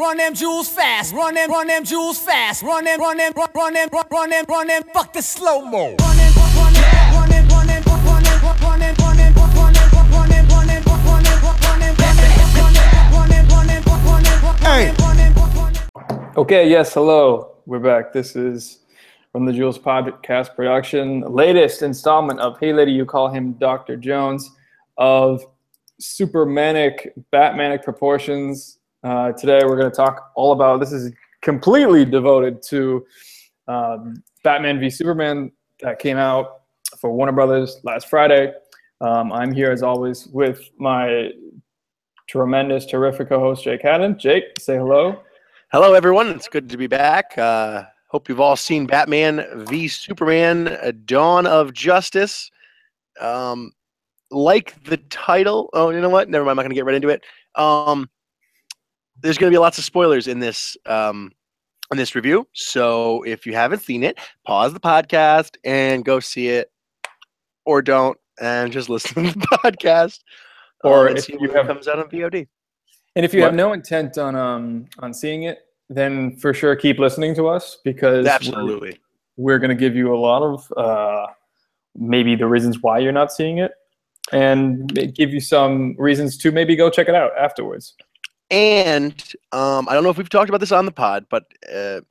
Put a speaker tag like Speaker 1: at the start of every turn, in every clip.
Speaker 1: Run them jewels fast, run them jewels fast, run them, fuck the slow mo.
Speaker 2: Hey.
Speaker 3: Okay, yes, hello. We're back. This is from the Julz podcast production, latest installment of Hey Lady, You Call Him Dr. Jones, of supermanic, Batmanic proportions. Today we're going to talk all about, this is completely devoted to Batman v Superman that came out for Warner Brothers last Friday. I'm here as always with my tremendous, terrific co-host Jake Haddon. Jake, say hello.
Speaker 2: Hello, everyone. It's good to be back. Hope you've all seen Batman v Superman, Dawn of Justice. Like the title, oh, you know what? Never mind. I'm not going to get right into it. There's going to be lots of spoilers in this review. So if you haven't seen it, pause the podcast and go see it, or don't, and just listen to the podcast.
Speaker 3: Or
Speaker 2: and
Speaker 3: if
Speaker 2: see
Speaker 3: you
Speaker 2: when
Speaker 3: have,
Speaker 2: it comes out on VOD.
Speaker 3: and if you have no intent on seeing it, then for sure keep listening to us, because
Speaker 2: Absolutely.
Speaker 3: we're going to give you a lot of maybe the reasons why you're not seeing it, and give you some reasons to maybe go check it out afterwards.
Speaker 2: And I don't know if we've talked about this on the pod, but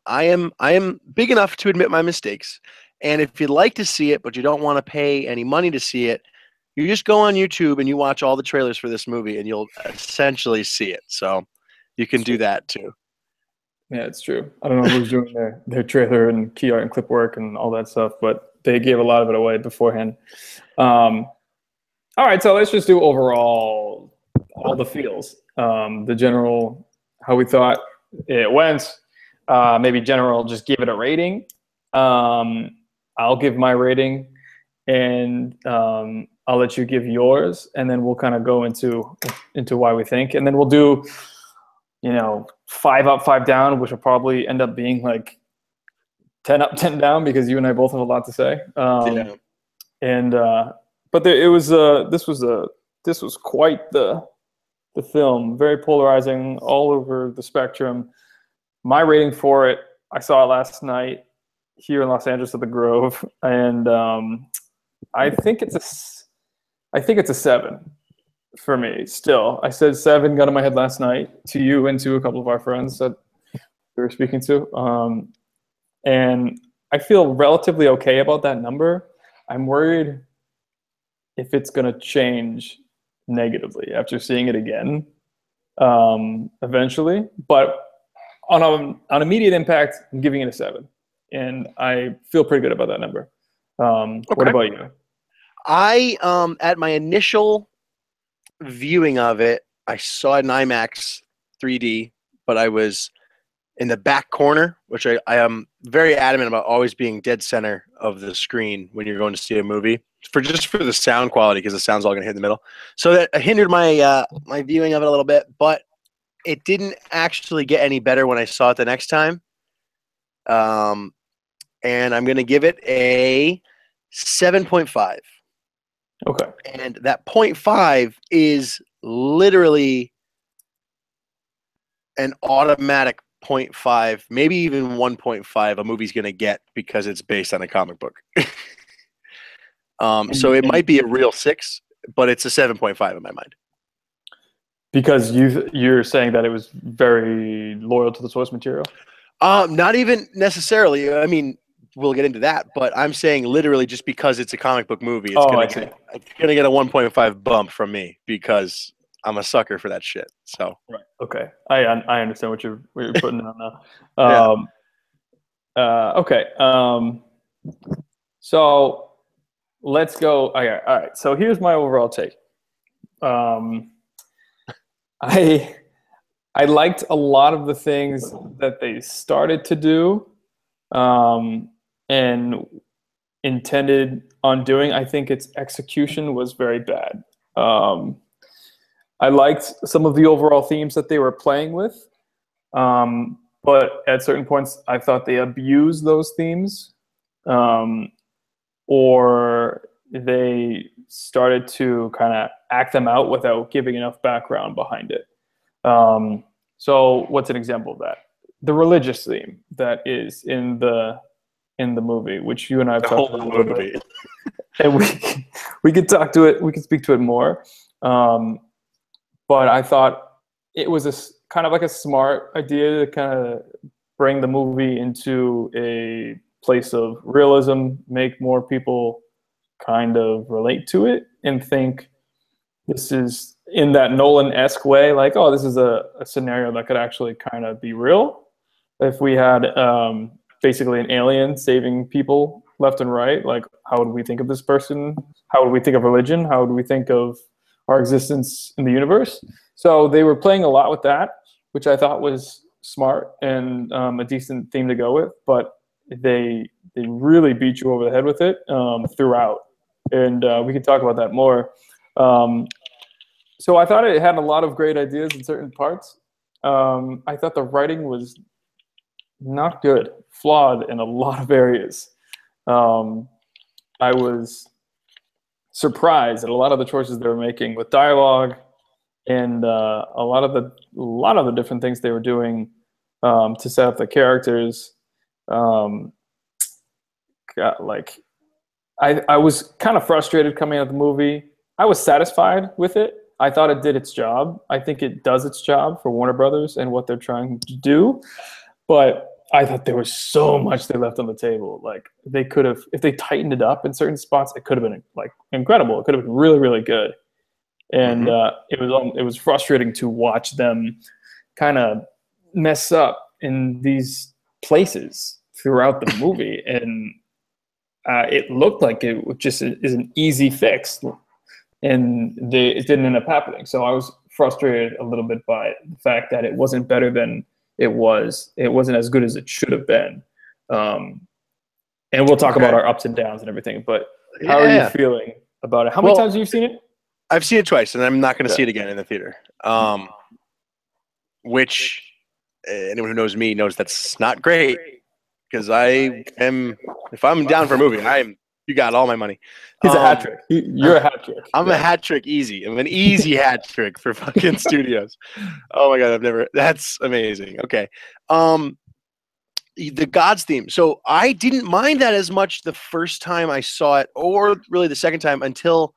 Speaker 2: I am big enough to admit my mistakes. And if you'd like to see it, but you don't want to pay any money to see it, you just go on YouTube and you watch all the trailers for this movie, and you'll essentially see it. So you can do that too.
Speaker 3: Yeah, it's true. I don't know who's doing their trailer and key art and clip work and all that stuff, but they gave a lot of it away beforehand. All right, so let's just do overall all the feels. The general, how we thought it went. Maybe general, just give it a rating. I'll give my rating, and I'll let you give yours, and then we'll kind of go into why we think, and then we'll do, 5 up, 5 down, which will probably end up being like 10 up, 10 down, because you and I both have a lot to say.
Speaker 2: Yeah.
Speaker 3: And but this was quite the film, very polarizing all over the spectrum. My rating for it, I saw it last night here in Los Angeles at the Grove, and I think it's a 7 for me. Still, I said 7, got in my head last night to you and to a couple of our friends that we were speaking to, and I feel relatively okay about that number. I'm worried if it's going to change negatively after seeing it again eventually, but on immediate impact, I'm giving it a 7, and I feel pretty good about that number. What about you?
Speaker 2: I at my initial viewing of it, I saw it in IMAX 3D, but I was in the back corner, which I am very adamant about always being dead center of the screen when you're going to see a movie, for the sound quality, because the sound's all going to hit in the middle. So that hindered my my viewing of it a little bit, but it didn't actually get any better when I saw it the next time. And I'm going to give it a 7.5.
Speaker 3: Okay.
Speaker 2: And that 0.5 is literally an automatic 0.5, maybe even 1.5 a movie's going to get, because it's based on a comic book. So it might be a real 6, but it's a 7.5 in my mind.
Speaker 3: Because you're saying that it was very loyal to the source material?
Speaker 2: Not even necessarily. I mean, we'll get into that, but I'm saying literally just because it's a comic book movie, it's going to get a 1.5 bump from me, because I'm a sucker for that shit. So
Speaker 3: right. Okay. I understand what you're putting down now. Okay. So let's go. Okay. All right. So here's my overall take. I liked a lot of the things that they started to do and intended on doing. I think its execution was very bad. I liked some of the overall themes that they were playing with, but at certain points I thought they abused those themes, or they started to kind of act them out without giving enough background behind it. So what's an example of that? The religious theme that is in the movie, which you and I have
Speaker 2: The
Speaker 3: talked
Speaker 2: whole
Speaker 3: about a little
Speaker 2: movie.
Speaker 3: bit, and we could talk to it. We could speak to it more. But I thought it was kind of like a smart idea to kind of bring the movie into a place of realism, make more people kind of relate to it and think this is in that Nolan-esque way, like, oh, this is a scenario that could actually kind of be real. If we had basically an alien saving people left and right, like, how would we think of this person? How would we think of religion? How would we think of our existence in the universe? So they were playing a lot with that, which I thought was smart and a decent theme to go with, but they really beat you over the head with it throughout. And we could talk about that more. So I thought it had a lot of great ideas in certain parts. I thought the writing was not good, flawed in a lot of areas. I was surprised at a lot of the choices they were making with dialogue and a lot of the different things they were doing to set up the characters. I was kind of frustrated coming out of the movie. I was satisfied with it. I thought it did its job. I think it does its job for Warner Brothers and what they're trying to do. But I thought there was so much they left on the table. Like, they could have, if they tightened it up in certain spots, it could have been like incredible. It could have been really, really good. And it was frustrating to watch them kind of mess up in these places throughout the movie. And it looked like it just is an easy fix. And it didn't end up happening. So I was frustrated a little bit by the fact that it wasn't better than it was. It wasn't as good as it should have been. And we'll talk about our ups and downs and everything. But how are you feeling about it? How many times have you seen it?
Speaker 2: I've seen it twice, and I'm not going to see it again in the theater. Which anyone who knows me knows that's not great, because if I'm down for a movie, you got all my money.
Speaker 3: He's a hat trick. You're a hat trick.
Speaker 2: I'm a hat trick easy. I'm an easy hat trick for fucking studios. Oh my God, that's amazing. Okay. The Gods theme. So I didn't mind that as much the first time I saw it, or really the second time, until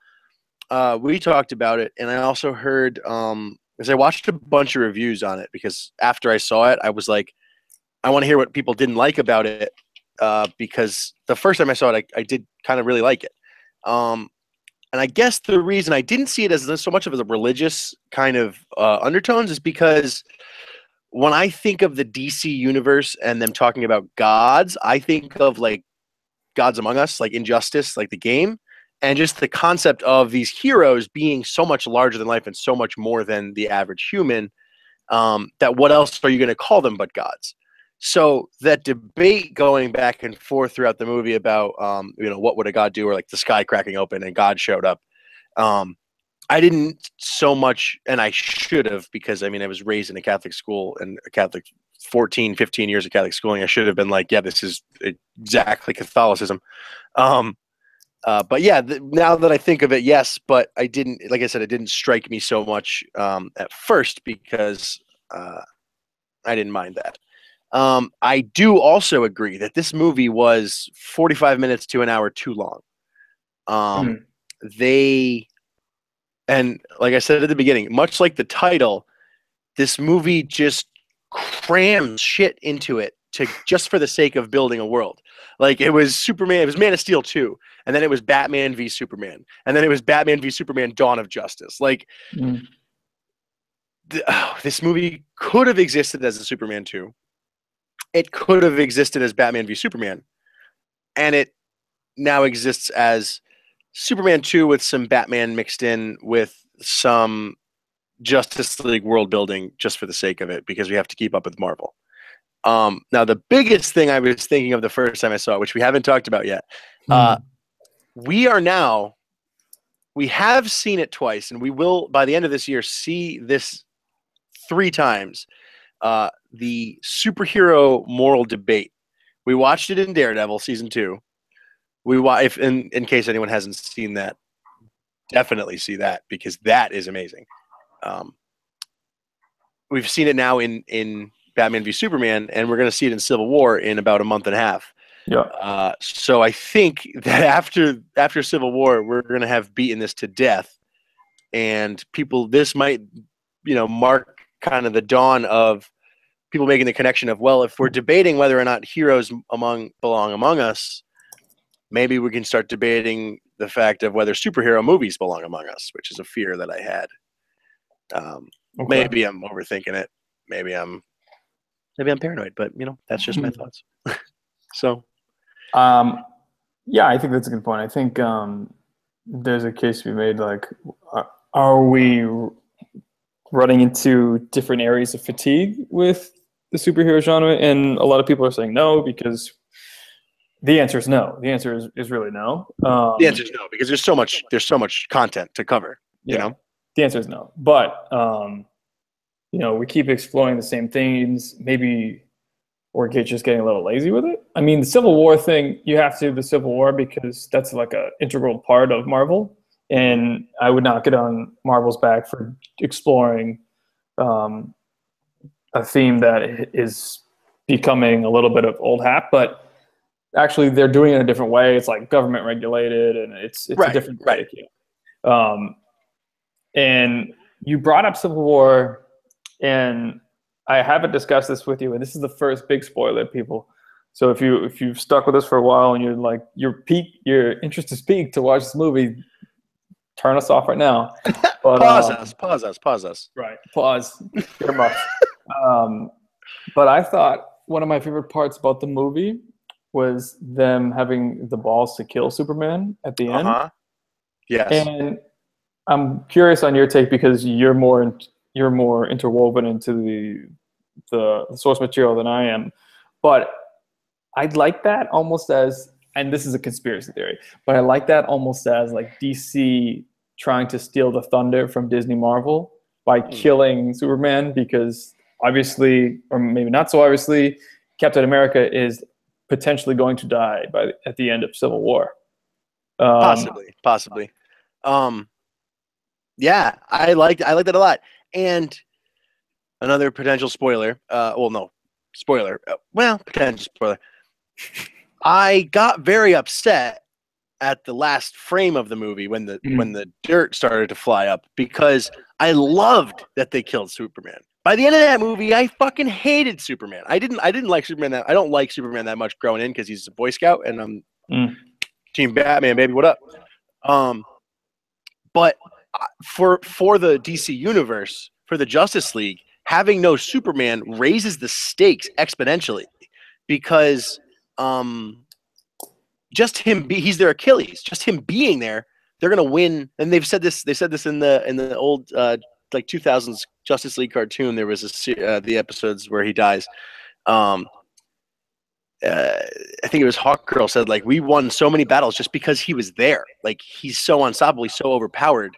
Speaker 2: we talked about it. And I also heard, because I watched a bunch of reviews on it, because after I saw it, I was like, I want to hear what people didn't like about it. Because the first time I saw it, I did kind of really like it. And I guess the reason I didn't see it as so much of a religious kind of undertones is because when I think of the DC universe and them talking about gods, I think of like Gods Among Us, like Injustice, like the game, and just the concept of these heroes being so much larger than life and so much more than the average human, that what else are you going to call them but gods? So that debate going back and forth throughout the movie about, what would a god do, or like the sky cracking open and God showed up. I didn't so much, and I should have, because I was raised in a Catholic school and a Catholic 14, 15 years of Catholic schooling. I should have been like, yeah, this is exactly Catholicism. But yeah, now that I think of it, yes, but I didn't, like I said, it didn't strike me so much at first, because I didn't mind that. I do also agree that this movie was 45 minutes to an hour too long. And like I said at the beginning, much like the title, this movie just crams shit into it just for the sake of building a world. Like, it was Superman, it was Man of Steel 2, and then it was Batman v Superman, and then it was Batman v Superman Dawn of Justice. Like, this movie could have existed as a Superman 2. It could have existed as Batman v Superman, and it now exists as Superman 2 with some Batman mixed in with some Justice League world building just for the sake of it, because we have to keep up with Marvel. Now, the biggest thing I was thinking of the first time I saw it, which we haven't talked about yet, we have seen it twice, and we will, by the end of this year, see this 3 times. The superhero moral debate. We watched it in Daredevil season 2. If in case anyone hasn't seen that, definitely see that, because that is amazing. we've seen it now in Batman v Superman, and we're going to see it in Civil War in about a month and a half.
Speaker 3: Yeah.
Speaker 2: So I think that after Civil War, we're going to have beaten this to death, and this might, mark kind of the dawn of people making the connection of, well, if we're debating whether or not heroes belong among us, maybe we can start debating the fact of whether superhero movies belong among us, which is a fear that I had.
Speaker 3: Okay.
Speaker 2: Maybe I'm overthinking it. Maybe I'm paranoid, but that's just my thoughts. So,
Speaker 3: yeah, I think that's a good point. I think there's a case to be made. Like, are we running into different areas of fatigue with the superhero genre? And a lot of people are saying no, because the answer is no. The answer is really no.
Speaker 2: The answer is no, because there's so much content to cover.
Speaker 3: The answer is no. But we keep exploring the same things. Maybe we're just getting a little lazy with it. I mean, the Civil War thing, you have to do the Civil War because that's like an integral part of Marvel. And I would not get on Marvel's back for exploring a theme that is becoming a little bit of old hat, but actually they're doing it in a different way. It's like government regulated, and it's
Speaker 2: right,
Speaker 3: a different
Speaker 2: right.
Speaker 3: And you brought up Civil War, and I haven't discussed this with you, and this is the first big spoiler, people. So if you've stuck with us for a while and you're like your interest is peaked to watch this movie, turn us off right now. But,
Speaker 2: pause us.
Speaker 3: Right, pause. Earmuffs. But I thought one of my favorite parts about the movie was them having the balls to kill Superman at the end.
Speaker 2: Yes.
Speaker 3: And I'm curious on your take, because you're more interwoven into the source material than I am. But I'd like that almost as, and this is a conspiracy theory, but I like that almost as like DC trying to steal the thunder from Disney Marvel by killing Superman, because obviously, or maybe not so obviously, Captain America is potentially going to die at the end of Civil War.
Speaker 2: Possibly. Yeah, I like that a lot. And another potential spoiler. Potential spoiler. I got very upset at the last frame of the movie when the dirt started to fly up, because I loved that they killed Superman. By the end of that movie, I fucking hated Superman. I didn't like Superman. I don't like Superman that much growing in, because he's a Boy Scout and I'm Team Batman, baby. What up? But for the DC universe, for the Justice League, having no Superman raises the stakes exponentially, because just he's their Achilles. Just him being there, they're gonna win. And they've said this. They said this in the old like 2000s Justice League cartoon. There was the episodes where he dies. I think it was Hawkgirl said, like, we won so many battles just because he was there. Like, he's so unstoppable, he's so overpowered.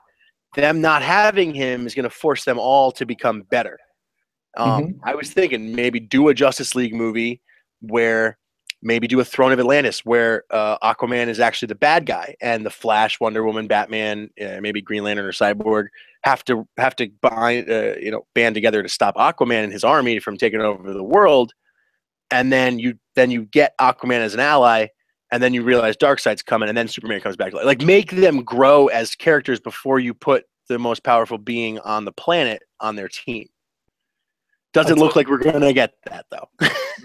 Speaker 2: Them not having him is going to force them all to become better. I was thinking maybe do a Justice League movie where maybe do a Throne of Atlantis where Aquaman is actually the bad guy, and the Flash, Wonder Woman, Batman, maybe Green Lantern or Cyborg have to band together to stop Aquaman and his army from taking over the world. And then you get Aquaman as an ally, and then you realize Darkseid's coming, and then Superman comes back. Like, make them grow as characters before you put the most powerful being on the planet on their team. Doesn't look like we're gonna get that, though.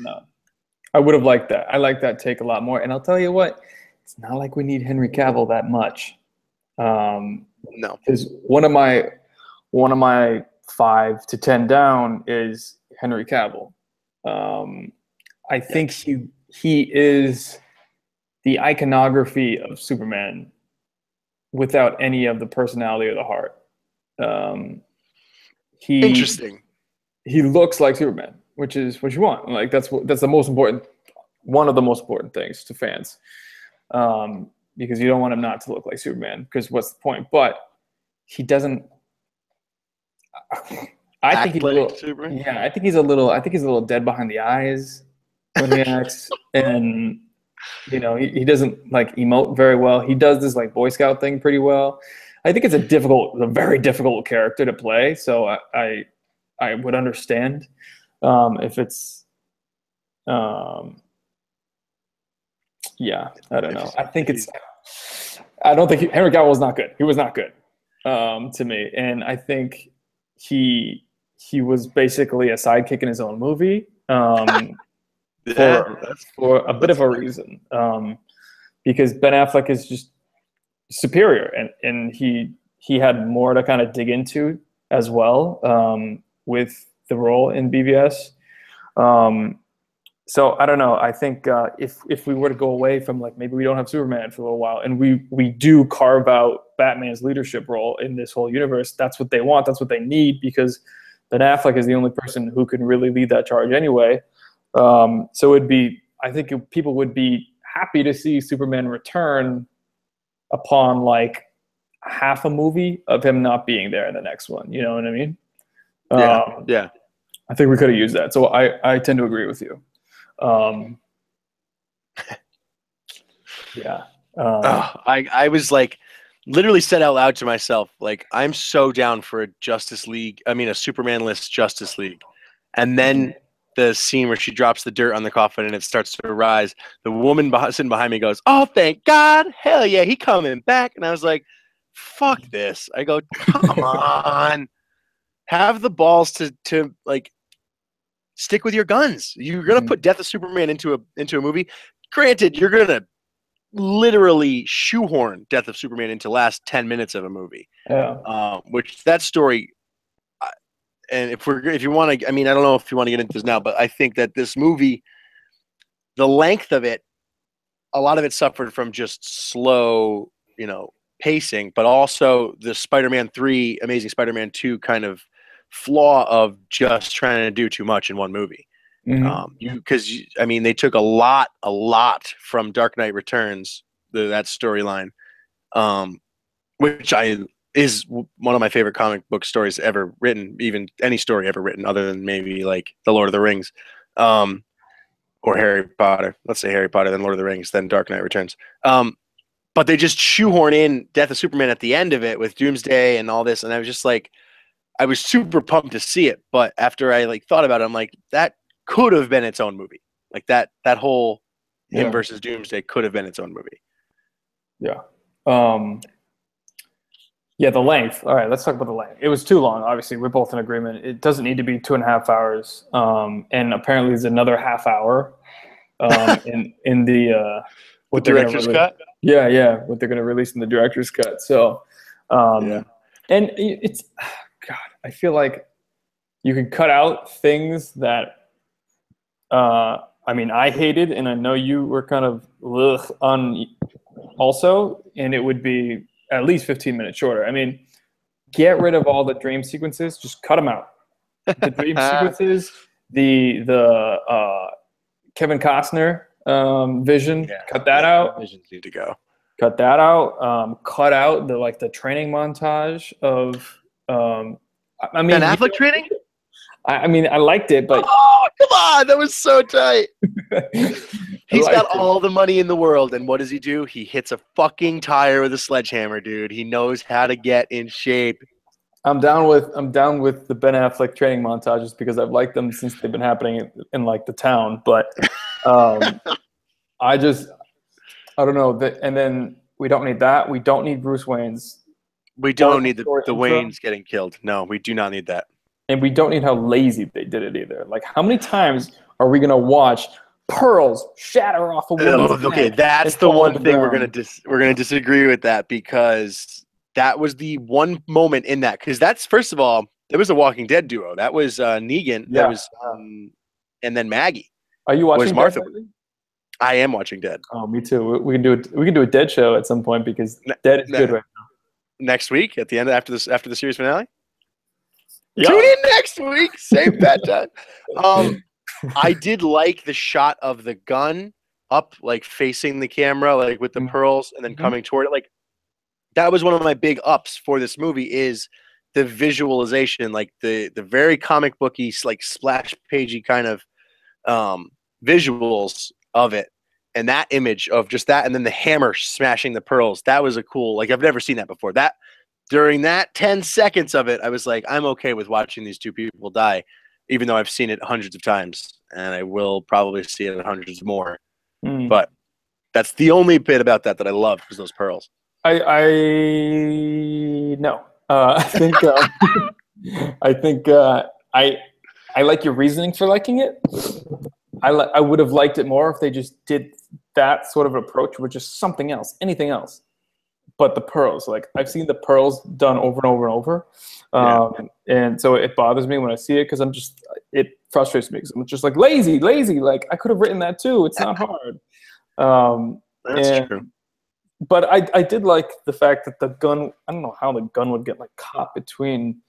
Speaker 3: No, I would have liked that. I like that take a lot more. And I'll tell you what, it's not like we need Henry Cavill that much.
Speaker 2: No,
Speaker 3: because one of my 5 to 10 down is Henry Cavill. I think he is the iconography of Superman without any of the personality or the heart.
Speaker 2: Interesting.
Speaker 3: He looks like Superman, which is what you want. Like, that's the most important, one of the most important things to fans, because you don't want him not to look like Superman, because what's the point? But he doesn't. I think he's a little dead behind the eyes when he acts, and he doesn't like emote very well. He does this like Boy Scout thing pretty well. I think it's a very difficult character to play. So I I would understand. If it's, yeah, I don't know. I think it's. I don't think Henry Cavill was not good. He was not good to me, and I think he was basically a sidekick in his own movie for a bit of a reason. Because Ben Affleck is just superior, and he had more to kind of dig into as well with the role in BVS. So I don't know. I think if we were to go away from like maybe we don't have Superman for a little while, and we do carve out Batman's leadership role in this whole universe, that's what they want. That's what they need, because Ben Affleck is the only person who can really lead that charge anyway. So it'd be, I think people would be happy to see Superman return upon like half a movie of him not being there in the next one. You know what I mean?
Speaker 2: Yeah.
Speaker 3: I think we could have used that. So I tend to agree with you. Yeah.
Speaker 2: I was like, literally said out loud to myself, like, I'm so down for a Superman-less Justice League. And then the scene where she drops the dirt on the coffin and it starts to rise, the woman sitting behind me goes, "Oh, thank God. Hell yeah, he coming back." And I was like, fuck this. I go, come on. Have the balls to like stick with your guns. You're gonna put Death of Superman into a movie. Granted, you're gonna literally shoehorn Death of Superman into the last 10 minutes of a movie.
Speaker 3: Yeah.
Speaker 2: Which that story, and if you want to, I mean, I don't know if you want to get into this now, but I think that this movie, the length of it, a lot of it suffered from just slow, pacing, but also the Spider-Man 3, Amazing Spider-Man 2 kind of flaw of just trying to do too much in one movie. Because they took a lot from Dark Knight Returns, that storyline, which is one of my favorite comic book stories ever written, even any story ever written, other than maybe like The Lord of the Rings, or Harry Potter. Let's say Harry Potter, then Lord of the Rings, then Dark Knight Returns. But they just shoehorn in Death of Superman at the end of it with Doomsday and all this, and I was just like, I was super pumped to see it. But after I like thought about it, I'm like, that could have been its own movie. Like that whole him versus Doomsday could have been its own movie. Yeah.
Speaker 3: Yeah, the length. All right, let's talk about the length. It was too long. Obviously, we're both in agreement. It doesn't need to be 2.5 hours. And apparently, there's another half hour in the what
Speaker 2: the director's cut.
Speaker 3: Yeah, what they're going to release in the director's cut. So, and it's God. I feel like you can cut out things that. I hated, and I know you were kind of on also, and it would be at least 15 minutes shorter. I mean, get rid of all the dream sequences, just cut them out. The dream sequences, the Kevin Costner vision, cut that out.
Speaker 2: Visions need to go.
Speaker 3: Cut that out. Cut out the training montage of Ben
Speaker 2: Affleck training.
Speaker 3: I liked it, but
Speaker 2: come on, that was so tight. He's got all the money in the world, and what does he do? He hits a fucking tire with a sledgehammer, dude. He knows how to get in shape.
Speaker 3: I'm down with the Ben Affleck training montages because I've liked them since they've been happening in like the town. But I don't know. And then we don't need that. We don't need Bruce Wayne's.
Speaker 2: We don't need the Waynes getting killed. No, we do not need that.
Speaker 3: And we don't need how lazy they did it either. Like, how many times are we going to watch pearls shatter off a woman's
Speaker 2: Okay, that's the one thing we're gonna disagree with that, because that was the one moment in that. Because that's, first of all, it was a Walking Dead duo. That was Negan.
Speaker 3: Yeah.
Speaker 2: That was, and then Maggie.
Speaker 3: Are you watching
Speaker 2: Martha?
Speaker 3: Dead?
Speaker 2: I am watching Dead.
Speaker 3: Oh, me too. We can do a Dead show at some point, because Dead is good right now.
Speaker 2: Next week at the end after the series finale. Yeah. Tune in next week. Same bad time. I did like the shot of the gun up, like facing the camera, like with the pearls, and then coming toward it. Like, that was one of my big ups for this movie, is the visualization, like the very comic booky, like splash pagey kind of visuals of it, and that image of just that, and then the hammer smashing the pearls. That was a cool, like, I've never seen that before. That during that 10 seconds of it, I was like, I'm okay with watching these two people die, even though I've seen it hundreds of times, and I will probably see it hundreds more. But that's the only bit about that I love, was those pearls.
Speaker 3: I no. I think I like your reasoning for liking it. I would have liked it more if they just did that sort of approach with just something else, anything else. But the pearls, like I've seen the pearls done over and over and over, and so it bothers me when I see it because it frustrates me because I'm just like lazy. Like I could have written that too. It's not hard.
Speaker 2: That's true.
Speaker 3: But I did like the fact that the gun. I don't know how the gun would get like caught between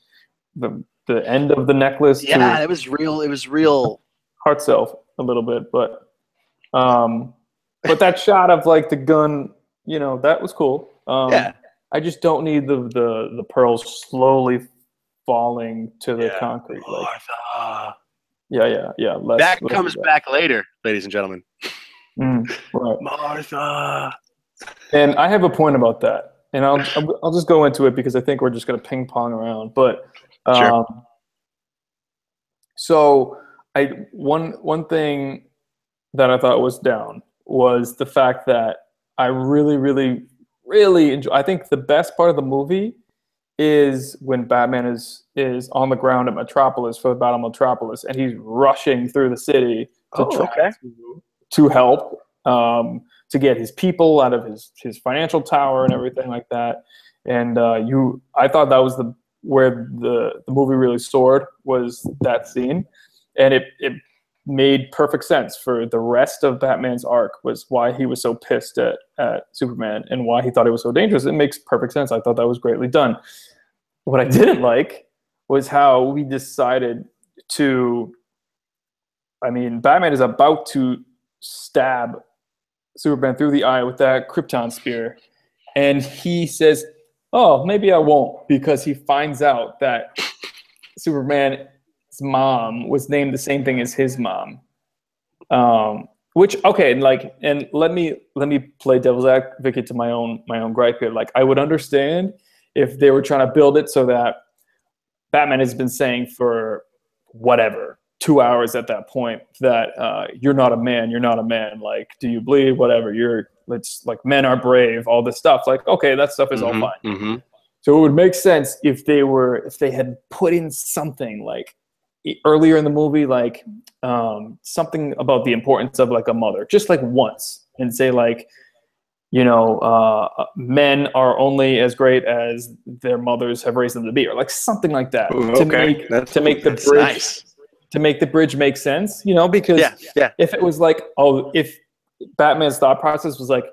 Speaker 3: the end of the necklace.
Speaker 2: Yeah, it was real. It was real.
Speaker 3: Heart self a little bit, but that shot of like the gun, that was cool.
Speaker 2: Yeah.
Speaker 3: I just don't need the pearls slowly falling to the concrete. Like,
Speaker 2: Martha.
Speaker 3: Yeah.
Speaker 2: That comes back later, ladies and gentlemen.
Speaker 3: Right.
Speaker 2: Martha.
Speaker 3: And I have a point about that, and I'll just go into it because I think we're just going to ping pong around. But
Speaker 2: Sure.
Speaker 3: So one thing that I thought was down was the fact that I really, really, really enjoy. I think the best part of the movie is when Batman is on the ground at Metropolis for the Battle of Metropolis, and he's rushing through the city to help, to get his people out of his financial tower and everything like that. And I thought that was where the movie really soared, was that scene, and it made perfect sense for the rest of Batman's arc, was why he was so pissed at Superman and why he thought it was so dangerous. It makes perfect sense. I thought that was greatly done. What I didn't like was how we decided to, Batman is about to stab Superman through the eye with that Krypton spear, and he says, oh, maybe I won't, because he finds out that Superman's mom was named the same thing as his mom. Which, okay, and let me play devil's advocate to my own gripe here. Like, I would understand if they were trying to build it so that Batman has been saying for whatever 2 hours at that point that you're not a man. Like, do you bleed? Whatever. It's like, men are brave. All this stuff. Like, okay, that stuff is all fine.
Speaker 2: Mm-hmm.
Speaker 3: So it would make sense if they had put in something like earlier in the movie, like something about the importance of like a mother, just like once, and say like, men are only as great as their mothers have raised them to be, or like something like that.
Speaker 2: Ooh,
Speaker 3: to make the bridge
Speaker 2: nice.
Speaker 3: To make the bridge make sense, because if it was like, if Batman's thought process was like,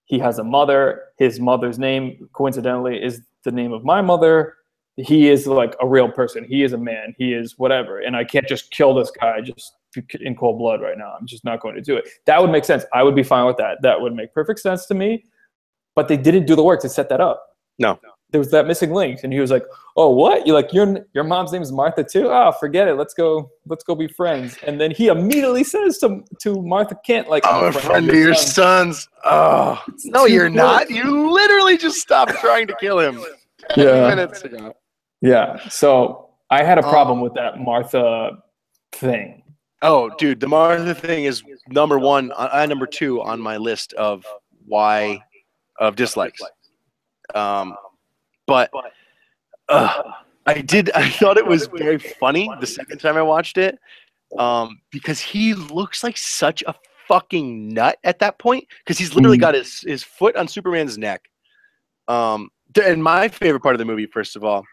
Speaker 3: he has a mother, his mother's name coincidentally is the name of my mother, he is like a real person, he is a man, he is whatever, and I can't just kill this guy just in cold blood right now. I'm just not going to do it. That would make sense. I would be fine with that. That would make perfect sense to me. But they didn't do the work to set that up.
Speaker 2: No.
Speaker 3: There was that missing link, and he was like, "Oh, what? You like your mom's name is Martha too? Oh, forget it. Let's go be friends." And then he immediately says to Martha Kent, like,
Speaker 2: "I'm a friend of your son's." Oh, no, you're not. You literally just stopped trying to kill him 10 minutes ago.
Speaker 3: Yeah. So I had a problem with that Martha thing.
Speaker 2: Oh, dude, the Martha thing is number 2 on my list of dislikes. But I thought it was very funny the second time I watched it, because he looks like such a fucking nut at that point, because he's literally got his foot on Superman's neck. And my favorite part of the movie, first of all,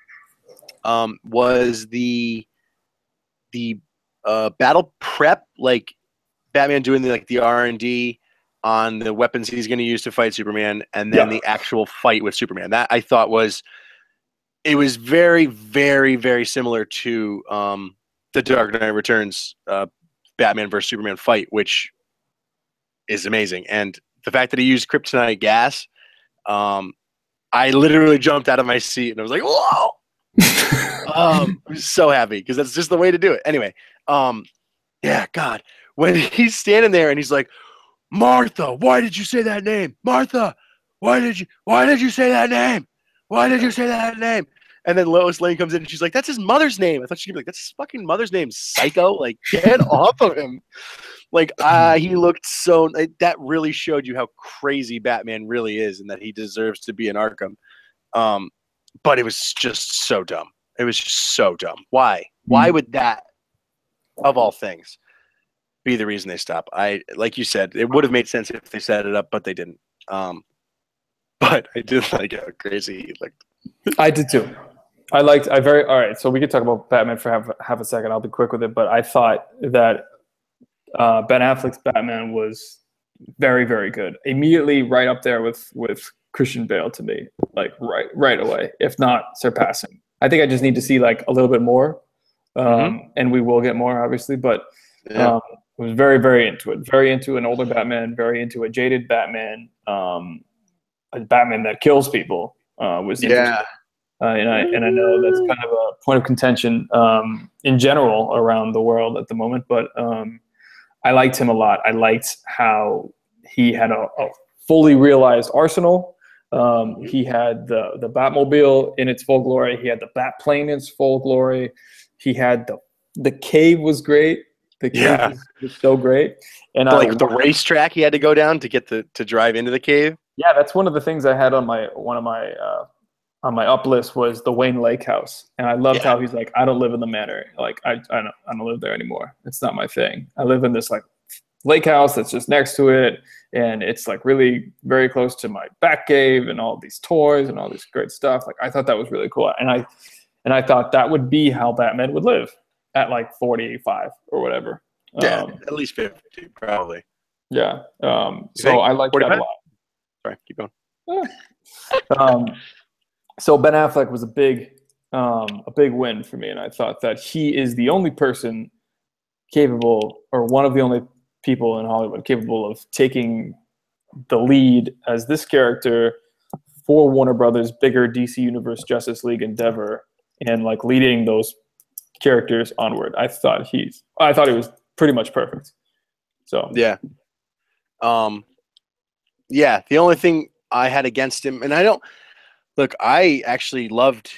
Speaker 2: was the battle prep, like Batman doing the R&D on the weapons he's going to use to fight Superman, and then the actual fight with Superman. That I thought was very, very, very similar to the Dark Knight Returns Batman versus Superman fight, which is amazing. And the fact that he used kryptonite gas, I literally jumped out of my seat and I was like, whoa! I was so happy because that's just the way to do it. Anyway, God, when he's standing there and he's like, Martha, why did you say that name? Martha, why did you say that name? Why did you say that name? And then Lois Lane comes in and she's like, that's his mother's name. I thought she'd be like, that's his fucking mother's name, psycho. Like, get off of him. Like, he looked so – that really showed you how crazy Batman really is and that he deserves to be in Arkham. But it was just so dumb. It was just so dumb. Why? Why would that, of all things, be the reason they stop? Like you said, it would have made sense if they set it up, but they didn't. But I did like how crazy he looked.
Speaker 3: I did too. All right, so we could talk about Batman for half a second. I'll be quick with it, but I thought that Ben Affleck's Batman was very, very good. Immediately right up there with Christian Bale to me, like right away, if not surpassing. I think I just need to see like a little bit more, and we will get more, obviously, but I was very, very into it. Very into an older Batman, very into a jaded Batman, a Batman that kills people was interesting. And I know that's kind of a point of contention in general around the world at the moment, but I liked him a lot. I liked how he had a fully realized arsenal. He had the Batmobile in its full glory. He had the Batplane in its full glory. He had the cave was great. The cave was so great. And
Speaker 2: like the racetrack he had to go down to get to drive into the cave.
Speaker 3: Yeah, that's one of the things I had on my on my up list was the Wayne Lake house. And I loved how he's like, I don't live in the manor. Like I don't live there anymore. It's not my thing. I live in this like lake house that's just next to it. And it's like really very close to my back cave and all these toys and all this great stuff. Like I thought that was really cool. And I thought that would be how Batman would live at like 45 or whatever.
Speaker 2: Yeah, at least 50 probably.
Speaker 3: Yeah. So I liked 45? That a lot.
Speaker 2: Sorry, keep going.
Speaker 3: So Ben Affleck was a big win for me, and I thought that he is the only person capable, or one of the only people in Hollywood capable of taking the lead as this character for Warner Brothers' bigger DC Universe Justice League endeavor, and like leading those characters onward. I thought he was pretty much perfect. So
Speaker 2: yeah. Yeah, the only thing I had against him, and I actually loved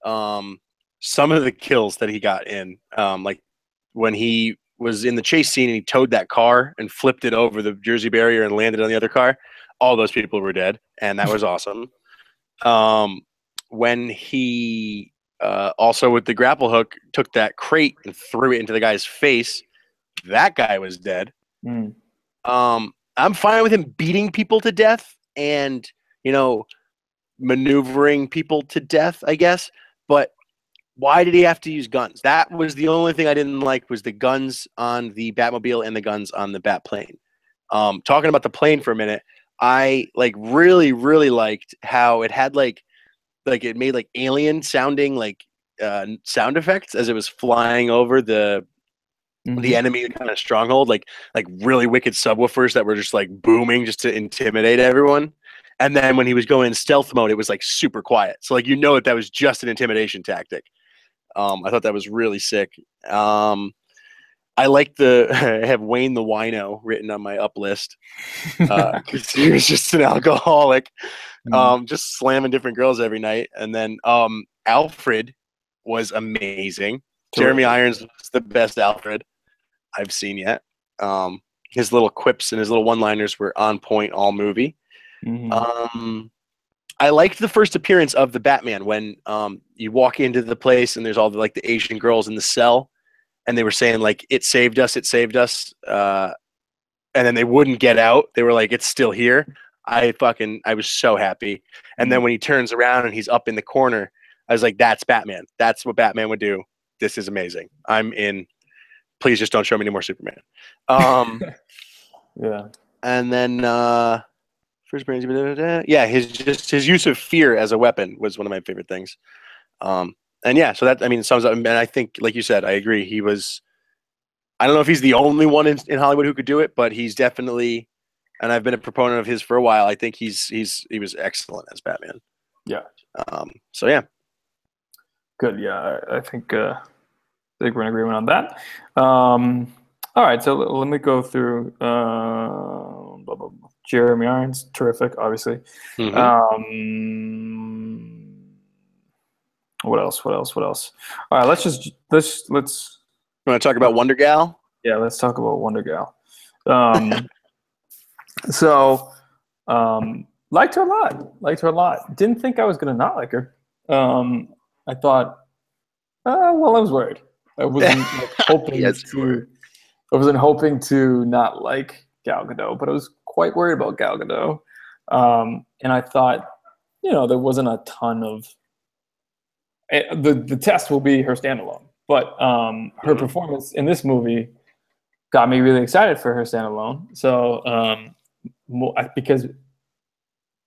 Speaker 2: some of the kills that he got in. Like when he was in the chase scene and he towed that car and flipped it over the Jersey barrier and landed on the other car, all those people were dead, and that was awesome. When he also with the grapple hook took that crate and threw it into the guy's face, that guy was dead. I'm fine with him beating people to death and, maneuvering people to death, I guess. But why did he have to use guns? That was the only thing I didn't like, was the guns on the Batmobile and the guns on the Batplane. Talking about the plane for a minute, I really, really liked how it had like it made like alien sounding sound effects as it was flying over the enemy kind of stronghold, like really wicked subwoofers that were just like booming just to intimidate everyone. And then when he was going in stealth mode, it was like super quiet. So like that was just an intimidation tactic. I thought that was really sick. I like I have Wayne the Wino written on my up list because he was just an alcoholic, just slamming different girls every night. And then Alfred was amazing. Jeremy Irons was the best Alfred I've seen yet. His little quips and his little one-liners were on point all movie. I liked the first appearance of the Batman when you walk into the place and there's all the Asian girls in the cell, and they were saying like, it saved us, and then they wouldn't get out. They were like, it's still here. I was so happy. And then when he turns around and he's up in the corner, I was like, that's Batman. That's what Batman would do. This is amazing. I'm in. Please just don't show me any more Superman.
Speaker 3: Yeah. And
Speaker 2: then his use of fear as a weapon was one of my favorite things. And yeah, so that, sums up. And I think, like you said, I agree. He was, I don't know if he's the only one in Hollywood who could do it, but he's definitely, and I've been a proponent of his for a while. I think he was excellent as Batman.
Speaker 3: Yeah.
Speaker 2: So yeah.
Speaker 3: Good. Yeah. I think we're in agreement on that. All right. So let me go through, Jeremy Irons, terrific, obviously. What else? What else? What else? All right, let's
Speaker 2: You want to talk about Wonder Gal?
Speaker 3: yeah, let's talk about Wonder Gal. Um, so liked her a lot. Liked her a lot. Didn't think I was gonna not like her. I thought, well, I was worried. I wasn't like, hoping
Speaker 2: Yes,
Speaker 3: to. I wasn't hoping to not like Gal Gadot, but I was quite worried about Gal Gadot. And I thought, there wasn't a ton of. The test will be her standalone, but her performance in this movie got me really excited for her standalone. So because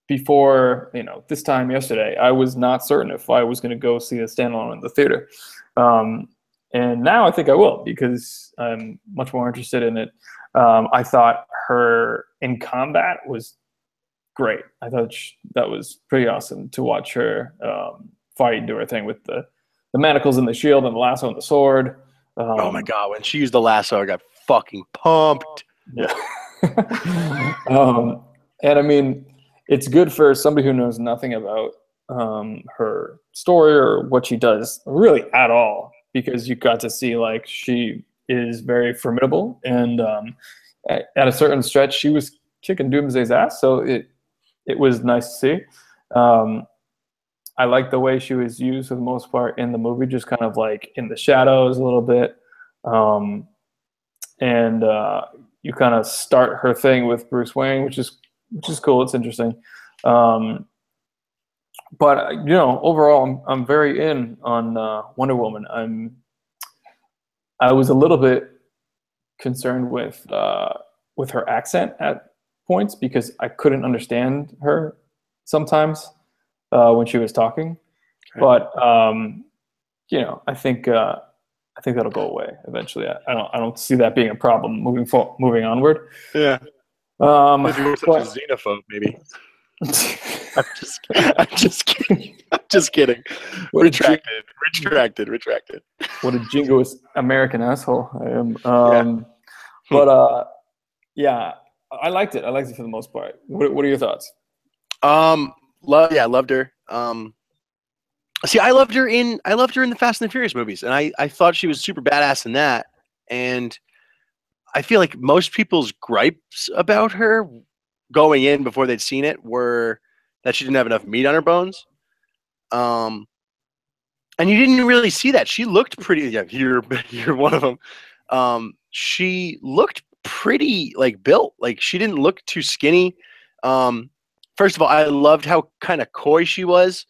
Speaker 3: before this time yesterday, I was not certain if I was going to go see the standalone in the theater, and now I think I will because I'm much more interested in it. I thought her in combat was great. I thought that was pretty awesome to watch her fight and do her thing with the manacles and the shield and the lasso and the sword.
Speaker 2: Oh my god, when she used the lasso, I got fucking pumped.
Speaker 3: Yeah. And I mean, it's good for somebody who knows nothing about her story or what she does really at all, because you got to see like she is very formidable, and at a certain stretch, she was kicking Doomsday's ass. So it was nice to see. I like the way she was used for the most part in the movie, just kind of like in the shadows a little bit. And you kind of start her thing with Bruce Wayne, which is cool. It's interesting. But overall, I'm very in on Wonder Woman. I was a little bit concerned with her accent at points because I couldn't understand her sometimes when she was talking. Okay. But I think that'll go away eventually. I don't see that being a problem moving onward.
Speaker 2: Yeah. If you were such a xenophobe, maybe. I'm just kidding. Retracted.
Speaker 3: What a jingoist American asshole I am. But yeah, I liked it. I liked it for the most part. What are your thoughts?
Speaker 2: Loved her. See, I loved her in the Fast and the Furious movies, and I thought she was super badass in that. And I feel like most people's gripes about her going in before they'd seen it were that she didn't have enough meat on her bones. And you didn't really see that. She looked pretty. Yeah, you're one of them. She looked pretty like built. Like she didn't look too skinny. First of all, I loved how kind of coy she was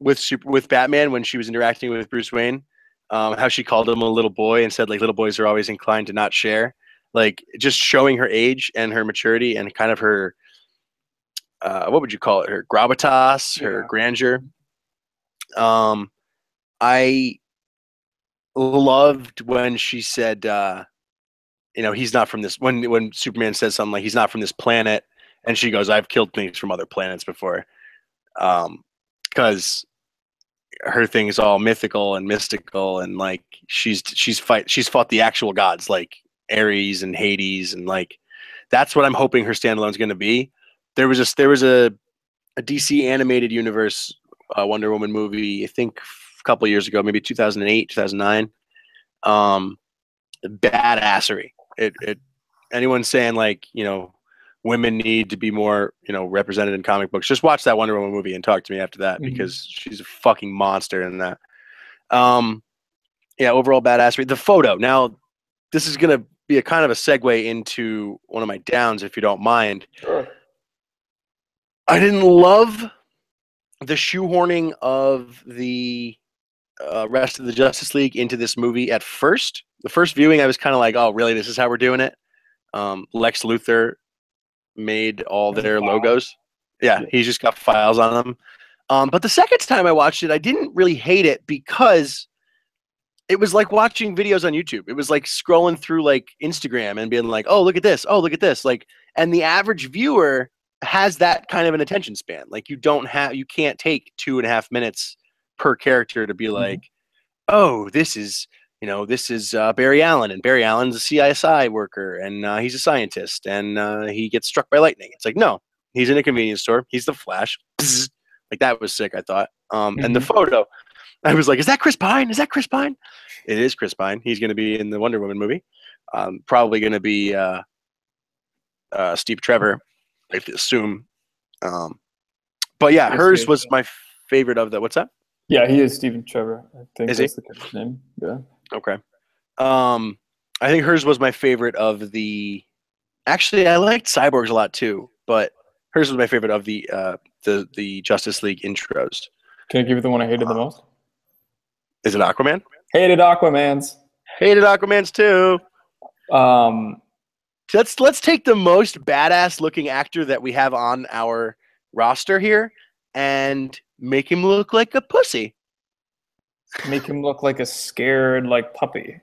Speaker 2: with Batman when she was interacting with Bruce Wayne. How she called him a little boy and said like little boys are always inclined to not share. Like just showing her age and her maturity and kind of her what would you call it? Her gravitas, her grandeur. I loved when she said, he's not from this. When Superman says something like he's not from this planet, and she goes, "I've killed things from other planets before," because her thing is all mythical and mystical, and like she's fought the actual gods like Ares and Hades, and like that's what I'm hoping her standalone is going to be. There was a DC animated universe Wonder Woman movie, I think a couple of years ago, maybe 2008, 2009. Badassery. Anyone saying like women need to be more represented in comic books, just watch that Wonder Woman movie and talk to me after that, because she's a fucking monster in that. Overall badassery. The photo. Now, this is gonna be a kind of a segue into one of my downs, if you don't mind.
Speaker 3: Sure.
Speaker 2: I didn't love the shoehorning of the rest of the Justice League into this movie at first. The first viewing, I was kind of like, oh, really? This is how we're doing it? Lex Luthor made all their logos. Yeah, he's just got files on them. But the second time I watched it, I didn't really hate it because it was like watching videos on YouTube. It was like scrolling through like Instagram and being like, oh, look at this. Oh, look at this. Like, and the average viewer has that kind of an attention span. Like you can't take 2.5 minutes per character to be like, oh, this is Barry Allen, and Barry Allen's a CSI worker, and he's a scientist, and he gets struck by lightning. It's like, no, he's in a convenience store. He's the Flash. Like that was sick, I thought. And the photo, I was like, is that Chris Pine? Is that Chris Pine? It is Chris Pine. He's going to be in the Wonder Woman movie. Probably going to be Steve Trevor, I assume. But yeah, hers was my favorite of the. What's that?
Speaker 3: Yeah, he is Stephen Trevor. I think
Speaker 2: Is
Speaker 3: that's
Speaker 2: he?
Speaker 3: the character's name. Yeah.
Speaker 2: Okay. I think hers was my favorite of the. Actually, I liked Cyborg's a lot too, but hers was my favorite of the Justice League intros.
Speaker 3: Can I give you the one I hated the most?
Speaker 2: Is it Aquaman?
Speaker 3: Hated Aquamans.
Speaker 2: Hated Aquamans too.
Speaker 3: Um,
Speaker 2: Let's take the most badass looking actor that we have on our roster here and make him look like a pussy.
Speaker 3: Make him look like a scared like puppy.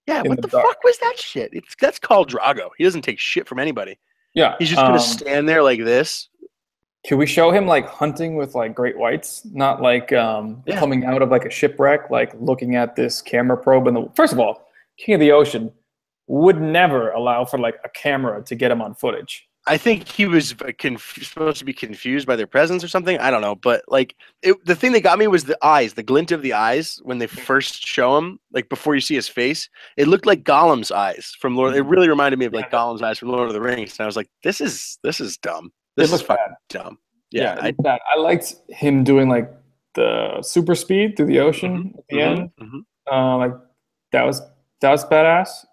Speaker 2: Yeah, what the fuck was that shit? That's called Drago. He doesn't take shit from anybody.
Speaker 3: Yeah.
Speaker 2: He's just gonna stand there like this.
Speaker 3: Can we show him like hunting with like great whites, not like coming out of like a shipwreck, like looking at this camera probe? And first of all, King of the Ocean would never allow for like a camera to get him on footage.
Speaker 2: I think he was supposed to be confused by their presence or something. I don't know, but like the thing that got me was the eyes, the glint of the eyes when they first show him, like before you see his face. It looked like Gollum's eyes from Lord. It really reminded me of like Gollum's eyes from Lord of the Rings, and I was like, this is dumb. This is fucking dumb. Yeah,
Speaker 3: I liked him doing like the super speed through the ocean at the end. Like that was badass.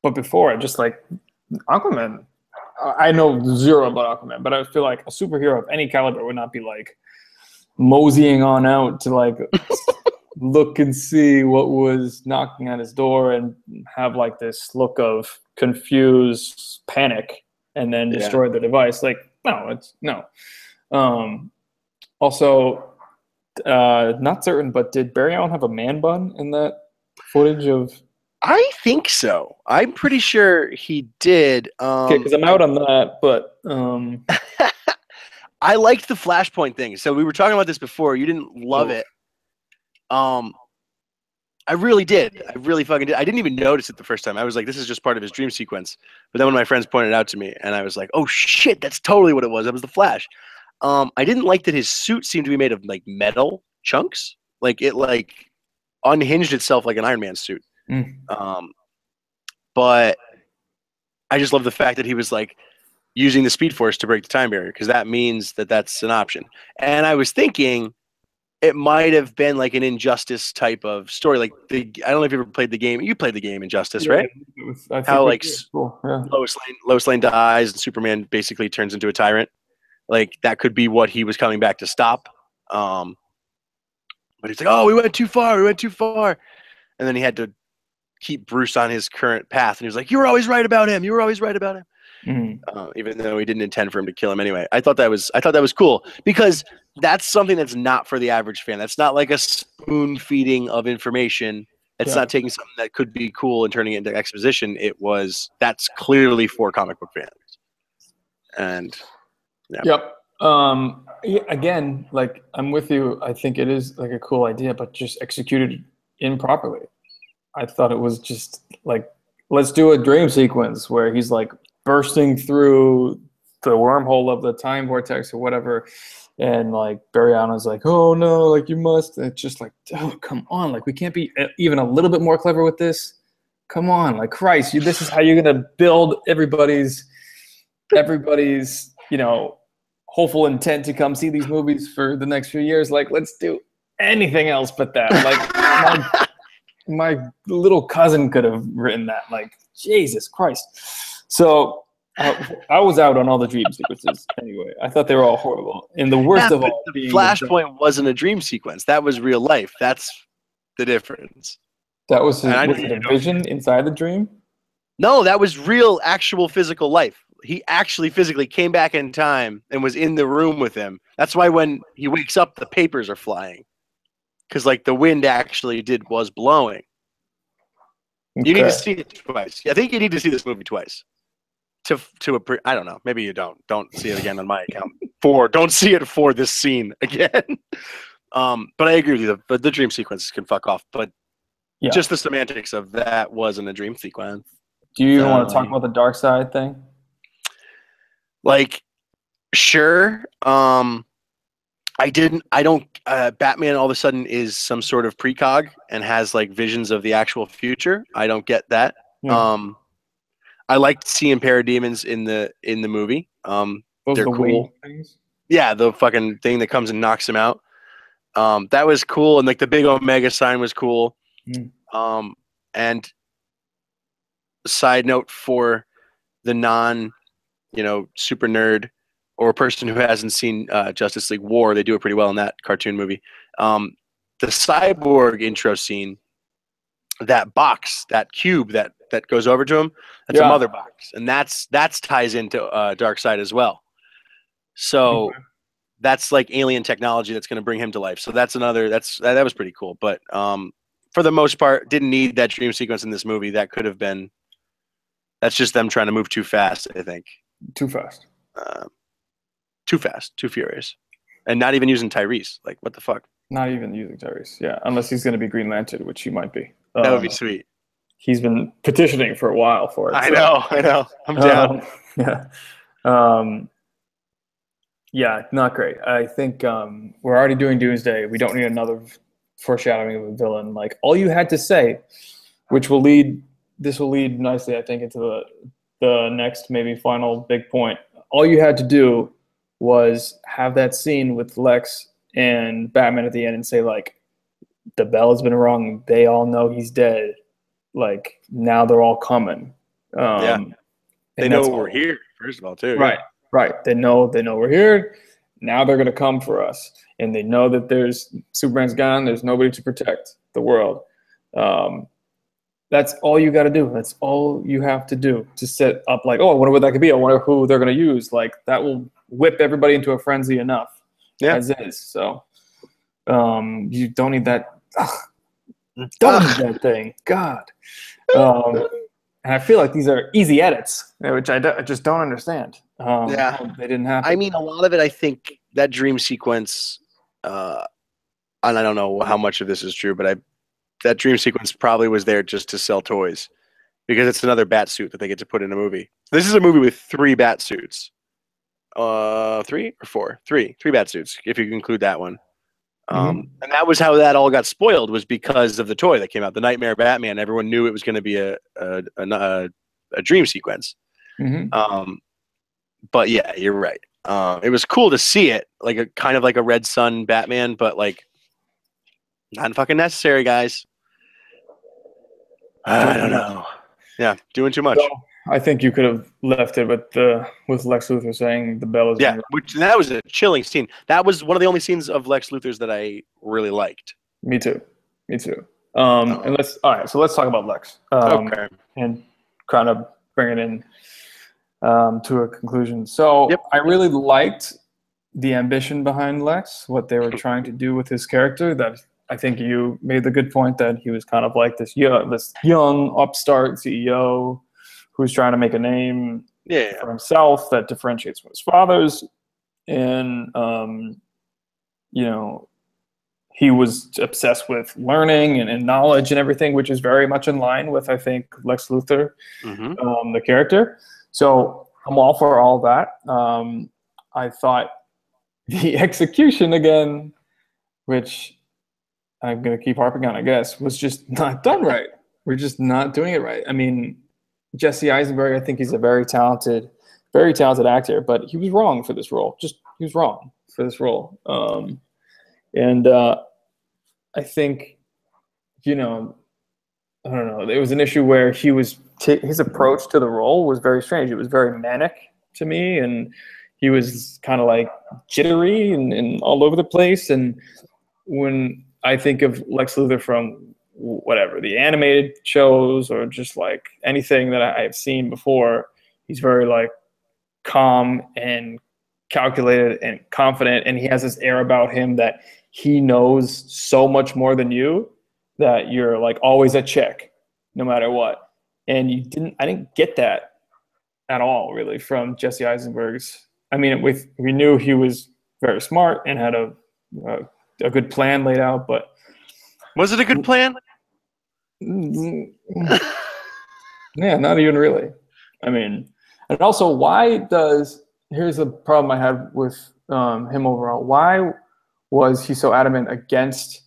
Speaker 3: But before it, just like Aquaman. I know zero about Aquaman, but I feel like a superhero of any caliber would not be like moseying on out to like look and see what was knocking on his door and have like this look of confused panic and then destroy the device. Like, no. Also, not certain, but did Barry Allen have a man bun in that footage of?
Speaker 2: I think so. I'm pretty sure he did.
Speaker 3: Okay, because I'm out on that, but
Speaker 2: I liked the Flashpoint thing. So we were talking about this before. You didn't love it. I really did. I really fucking did. I didn't even notice it the first time. I was like, this is just part of his dream sequence. But then when my friends pointed it out to me, and I was like, oh shit, that's totally what it was. That was the Flash. I didn't like that his suit seemed to be made of like metal chunks. Like it like unhinged itself like an Iron Man suit. But I just love the fact that he was like using the Speed Force to break the time barrier, because that means that that's an option. And I was thinking it might have been like an Injustice type of story. Like I don't know if you ever played the game. You played the game Injustice, right? How like Lois Lane dies and Superman basically turns into a tyrant. Like that could be what he was coming back to stop. But he's like, oh, we went too far. And then he had to keep Bruce on his current path, and he was like, you were always right about him, even though he didn't intend for him to kill him anyway. I thought that was cool, because that's something that's not for the average fan. That's not like a spoon feeding of information. It's not taking something that could be cool and turning it into exposition. That's clearly for comic book fans. And
Speaker 3: again, like I'm with you. I think it is like a cool idea, but just executed improperly. I thought it was just like, let's do a dream sequence where he's like bursting through the wormhole of the time vortex or whatever. And like Barry Allen's like, oh no, like you must. And it's just like, oh, come on. Like we can't be even a little bit more clever with this. Come on. Like Christ, this is how you're going to build everybody's, hopeful intent to come see these movies for the next few years. Like, let's do anything else but that. Like, my little cousin could have written that. Like, Jesus Christ. So I was out on all the dream sequences anyway. I thought they were all horrible. And the worst of all,
Speaker 2: the Flashpoint wasn't a dream sequence. That was real life. That's the difference.
Speaker 3: That was a vision inside the dream?
Speaker 2: No, that was real, actual physical life. He actually physically came back in time and was in the room with him. That's why when he wakes up, the papers are flying. Because like the wind actually was blowing. Okay. You need to see it twice. I think you need to see this movie twice. I don't know. Maybe you don't. Don't see it again on my account. Don't see it for this scene again. But I agree with you. The dream sequences can fuck off. But just the semantics of that wasn't a dream sequence.
Speaker 3: Do you even want to talk about the dark side thing?
Speaker 2: Like, sure. I didn't. I don't. Batman all of a sudden is some sort of precog and has like visions of the actual future. I don't get that.
Speaker 3: Yeah.
Speaker 2: I liked seeing parademons in the movie.
Speaker 3: Those are
Speaker 2: They're
Speaker 3: the wing
Speaker 2: cool.
Speaker 3: things.
Speaker 2: Yeah, the fucking thing that comes and knocks him out. That was cool, and like the big Omega sign was cool.
Speaker 3: Mm.
Speaker 2: And side note for the non, super nerd or person who hasn't seen Justice League War, they do it pretty well in that cartoon movie. The cyborg intro scene, that box, that cube that goes over to him, that's a mother box, and that's ties into Darkseid as well. So that's like alien technology that's going to bring him to life. So that's another. That was pretty cool. But for the most part, didn't need that dream sequence in this movie. That could have been. That's just them trying to move too fast. I think.
Speaker 3: Too fast.
Speaker 2: Too fast. Too furious, and not even using Tyrese. Like what the fuck?
Speaker 3: Not even using Tyrese. Yeah, unless he's going to be Green Lantern, which he might be.
Speaker 2: That would be sweet.
Speaker 3: He's been petitioning for a while for it.
Speaker 2: I know. I'm down.
Speaker 3: Yeah, not great. I think we're already doing Doomsday. We don't need another foreshadowing of a villain. Like all you had to say, which will lead nicely, I think, into the next maybe final big point. All you had to do was have that scene with Lex and Batman at the end and say like, the bell has been rung. They all know he's dead. Like now they're all coming.
Speaker 2: They know we're here. First of all, too.
Speaker 3: Right. Right. They know we're here. Now they're going to come for us. And they know that there's Superman's gone. There's nobody to protect the world. That's all you got to do. That's all you have to do to set up like, oh, I wonder what that could be. I wonder who they're going to use. Like that will whip everybody into a frenzy enough as is. So you don't need that. Don't need that thing. God. And I feel like these are easy edits, which I just don't understand. They didn't happen.
Speaker 2: I mean, a lot of it, I think, that dream sequence, and I don't know how much of this is true, but that dream sequence probably was there just to sell toys because it's another bat suit that they get to put in a movie. This is a movie with 3 bat suits. 3 or 4? 3 bat suits, if you include that one. And that was how that all got spoiled, was because of the toy that came out, the Nightmare Batman. Everyone knew it was going to be a dream sequence. But yeah, you're right. It was cool to see it, like a kind of like a Red Sun Batman, but like not fucking necessary, guys. I don't know. Yeah, doing too much.
Speaker 3: So, I think you could have left it with Lex Luthor saying the bell is.
Speaker 2: Yeah, that was a chilling scene. That was one of the only scenes of Lex Luthor's that I really liked.
Speaker 3: Me too. And let's talk about Lex.
Speaker 2: Okay.
Speaker 3: And kind of bring it in to a conclusion. So I really liked the ambition behind Lex, what they were trying to do with his character. That I think you made the good point that he was kind of like this young upstart CEO who's trying to make a name for himself that differentiates from his father's. And, he was obsessed with learning and knowledge and everything, which is very much in line with, I think, Lex Luthor, the character. So I'm all for all that. I thought the execution again, which I'm going to keep harping on, I guess, was just not done right. We're just not doing it right. I mean, Jesse Eisenberg, I think he's a very talented actor, but he was wrong for this role. He was wrong for this role. I think, I don't know. There was an issue where his approach to the role was very strange. It was very manic to me, and he was kind of like jittery and all over the place. And when I think of Lex Luthor from whatever, the animated shows or just like anything that I've seen before, he's very like calm and calculated and confident, and he has this air about him that he knows so much more than you that you're like always at check no matter what. And I didn't get that at all really from Jesse Eisenberg's. I mean, we knew he was very smart and had a good plan laid out, but
Speaker 2: was it a good plan?
Speaker 3: Yeah, not even really. I mean, and also here's a problem I had with him overall. was he's so adamant against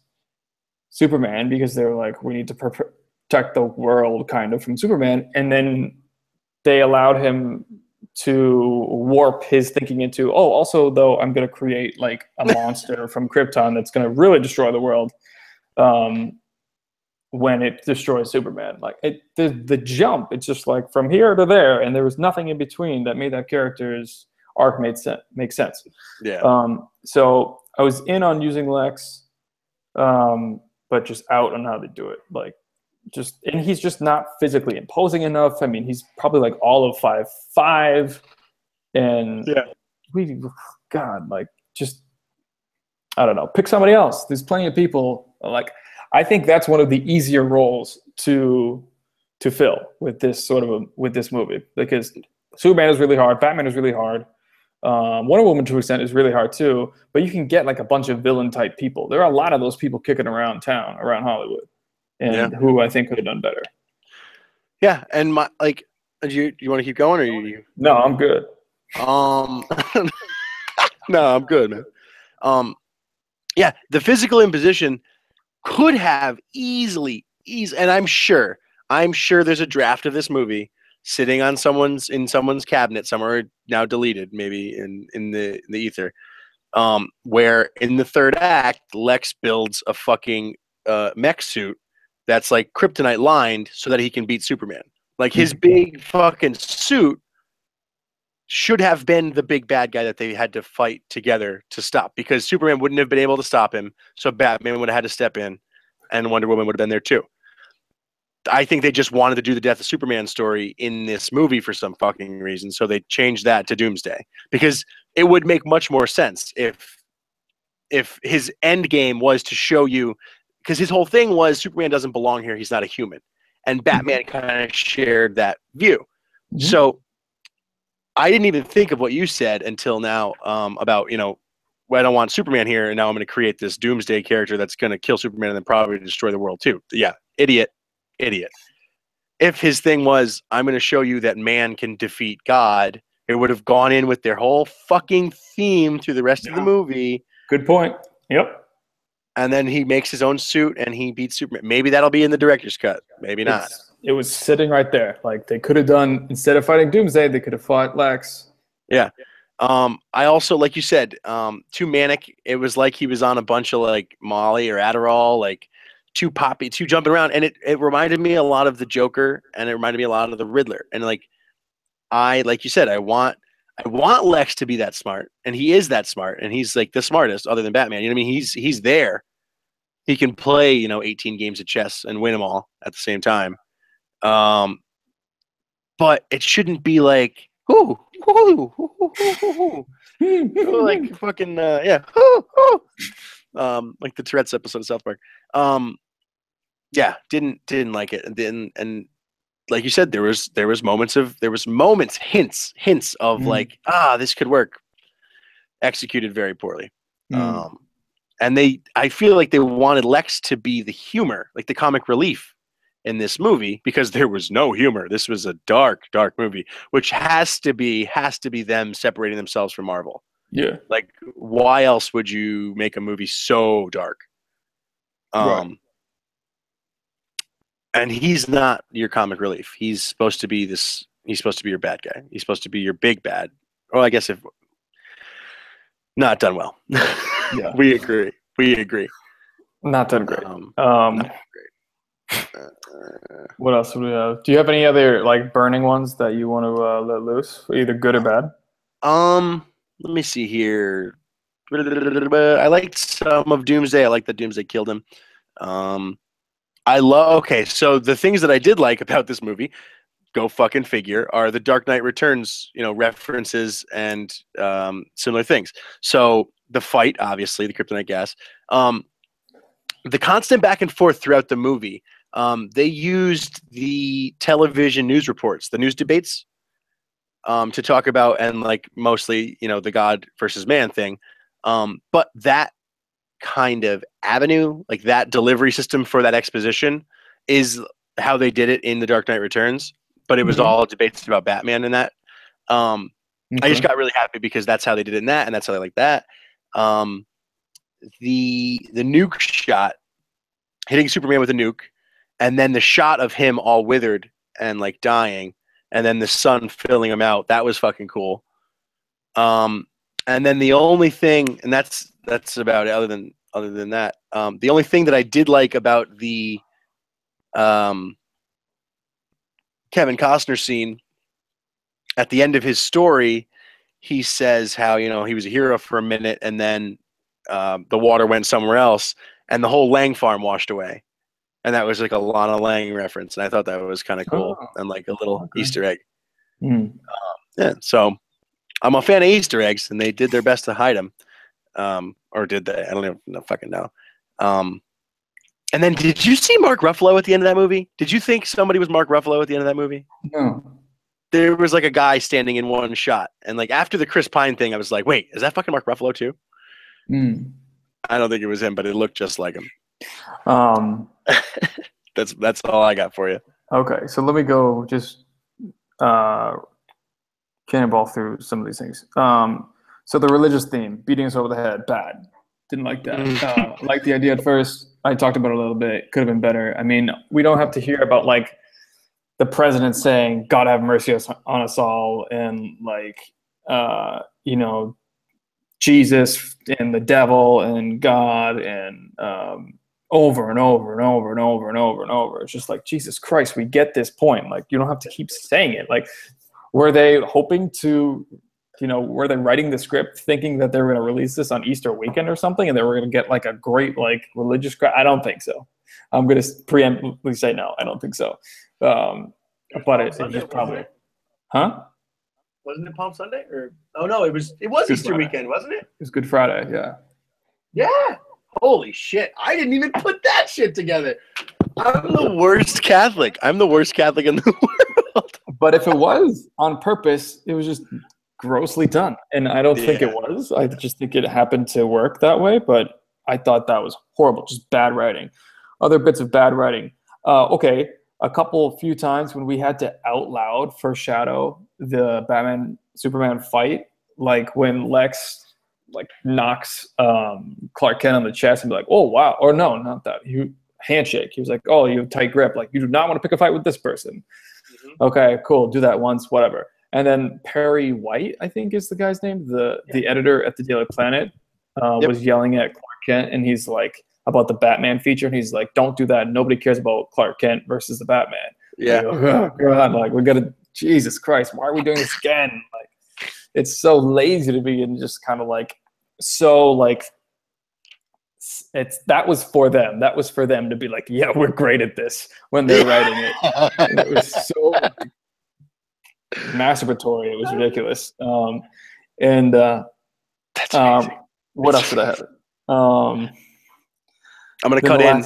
Speaker 3: Superman because they were like, we need to protect the world kind of from Superman. And then they allowed him to warp his thinking into, oh, also though I'm going to create like a monster from Krypton that's going to really destroy the world when it destroys Superman. Like the jump, it's just like from here to there, and there was nothing in between that made that character's arc make sense.
Speaker 2: Yeah.
Speaker 3: So I was in on using Lex, but just out on how they do it. Like, and he's just not physically imposing enough. I mean, he's probably like all of 5'5", and just I don't know. Pick somebody else. There's plenty of people. Like, I think that's one of the easier roles to fill with this with this movie, because Superman is really hard, Batman is really hard. Wonder Woman to an extent is really hard too, but you can get like a bunch of villain type people. There are a lot of those people kicking around town, around Hollywood, and who I think could have done better.
Speaker 2: Yeah, and do you want to keep going, or you?
Speaker 3: No, I'm good.
Speaker 2: No, I'm good, man. Yeah, the physical imposition could have easily, and I'm sure there's a draft of this movie sitting on someone's cabinet somewhere, now deleted, maybe in the ether, where in the third act Lex builds a fucking mech suit that's like kryptonite lined so that he can beat Superman. Like, his big fucking suit should have been the big bad guy that they had to fight together to stop, because Superman wouldn't have been able to stop him, so Batman would have had to step in, and Wonder Woman would have been there too. I think they just wanted to do the Death of Superman story in this movie for some fucking reason, so they changed that to Doomsday, because it would make much more sense if his end game was to show you, because his whole thing was Superman doesn't belong here, he's not a human, and Batman kind of shared that view. So I didn't even think of what you said until now, about, I don't want Superman here, and now I'm going to create this Doomsday character that's going to kill Superman and then probably destroy the world too. Yeah, idiot. If his thing was, I'm going to show you that man can defeat God, it would have gone in with their whole fucking theme through the rest of the movie.
Speaker 3: Good point. Yep.
Speaker 2: And then he makes his own suit and he beats Superman. Maybe that'll be in the director's cut. Maybe not.
Speaker 3: It was sitting right there. Like, they could have done, instead of fighting Doomsday, they could have fought Lex.
Speaker 2: Yeah. I also, like you said, too manic. It was like he was on a bunch of like Molly or Adderall, like too poppy, too jumping around. And it reminded me a lot of the Joker, and it reminded me a lot of the Riddler. And like you said, I want Lex to be that smart, and he is that smart, and he's like the smartest other than Batman. You know what I mean? He's there. He can play, 18 games of chess and win them all at the same time. But it shouldn't be like, like fucking like the Tourette's episode of South Park. Didn't like it, and like you said, there was moments, hints of like, this could work, executed very poorly. And I feel like they wanted Lex to be the humor, like the comic relief in this movie, because there was no humor. This was a dark movie, which has to be them separating themselves from Marvel.
Speaker 3: Yeah.
Speaker 2: Like, why else would you make a movie so dark?
Speaker 3: Right.
Speaker 2: And he's not your comic relief. He's supposed to be your bad guy. He's supposed to be your big bad. Well, I guess if not done well.
Speaker 3: Yeah.
Speaker 2: We agree.
Speaker 3: Not done great.
Speaker 2: Not great.
Speaker 3: What else do we have? Do you have any other like burning ones that you want to let loose, either good or bad?
Speaker 2: Let me see here. I liked some of Doomsday. I like that Doomsday killed him. Okay, so the things that I did like about this movie, go fucking figure, are the Dark Knight Returns, references and similar things. So the fight, obviously, the kryptonite gas. The constant back and forth throughout the movie. They used the television news reports, the news debates, to talk about, and like mostly, the God versus man thing. But that kind of avenue, like that delivery system for that exposition, is how they did it in The Dark Knight Returns. But it was all debates about Batman and that. I just got really happy because that's how they did it in that, and that's how they like that. the nuke shot hitting Superman with a nuke, and then the shot of him all withered and like dying, and then the sun filling him out. That was fucking cool. And then the only thing, and that's about it. Other than that, the only thing that I did like about the Kevin Costner scene at the end of his story, he says how he was a hero for a minute, and then the water went somewhere else, and the whole Lang farm washed away. And that was like a Lana Lang reference, and I thought that was kind of cool and like a little Easter egg. Yeah, so I'm a fan of Easter eggs, and they did their best to hide them, or did they? I don't even fucking know. And then, did you see Mark Ruffalo at the end of that movie? Did you think somebody was Mark Ruffalo at the end of that movie?
Speaker 3: No.
Speaker 2: There was like a guy standing in one shot, and like after the Chris Pine thing, I was like, wait, is that fucking Mark Ruffalo too? I don't think it was him, but it looked just like him. That's all I got for you.
Speaker 3: Okay, so let me go just cannonball through some of these things. So the religious theme, beating us over the head, bad. Didn't like that. Liked the idea at first. I talked about it a little bit. Could have been better. I mean, we don't have to hear about like the president saying, God have mercy on us all, and like, Jesus and the devil and God and over and over and over and over and over and over. It's just like, Jesus Christ, we get this point. Like, you don't have to keep saying it. Like, were they hoping to, were they writing the script thinking that they were going to release this on Easter weekend or something, and they were going to get like a great like religious crowd? I don't think so. I'm going to preemptively say no. I don't think so. But it just probably, huh?
Speaker 2: Wasn't it Palm Sunday? Or no, it was Easter weekend, wasn't it?
Speaker 3: It was Good Friday, yeah.
Speaker 2: Yeah. Holy shit. I didn't even put that shit together. I'm the worst Catholic. I'm the worst Catholic in the world.
Speaker 3: But if it was on purpose, it was just grossly done. And I don't think it was. I just think it happened to work that way. But I thought that was horrible. Just bad writing. Other bits of bad writing. Okay. A few times when we had to out loud foreshadow the Batman Superman fight, like when Lex like knocks Clark Kent on the chest and be like, oh wow, or no, not that. Handshake. He was like, oh, you have tight grip. Like, you do not want to pick a fight with this person. Okay, cool. Do that once, whatever. And then Perry White, I think is the guy's name, the editor at the Daily Planet, was yelling at Clark Kent, and he's like, about the Batman feature, and he's like, don't do that. Nobody cares about Clark Kent versus the Batman.
Speaker 2: Yeah.
Speaker 3: Like, oh, God, like, we gotta, Jesus Christ, why are we doing this again? Like, it's so lazy to be, and just kind of like, so like, that was for them. That was for them to be like, yeah, we're great at this when they're writing it. And it was so masturbatory. It was ridiculous. That's amazing. What else did I have?
Speaker 2: I'm going to cut in.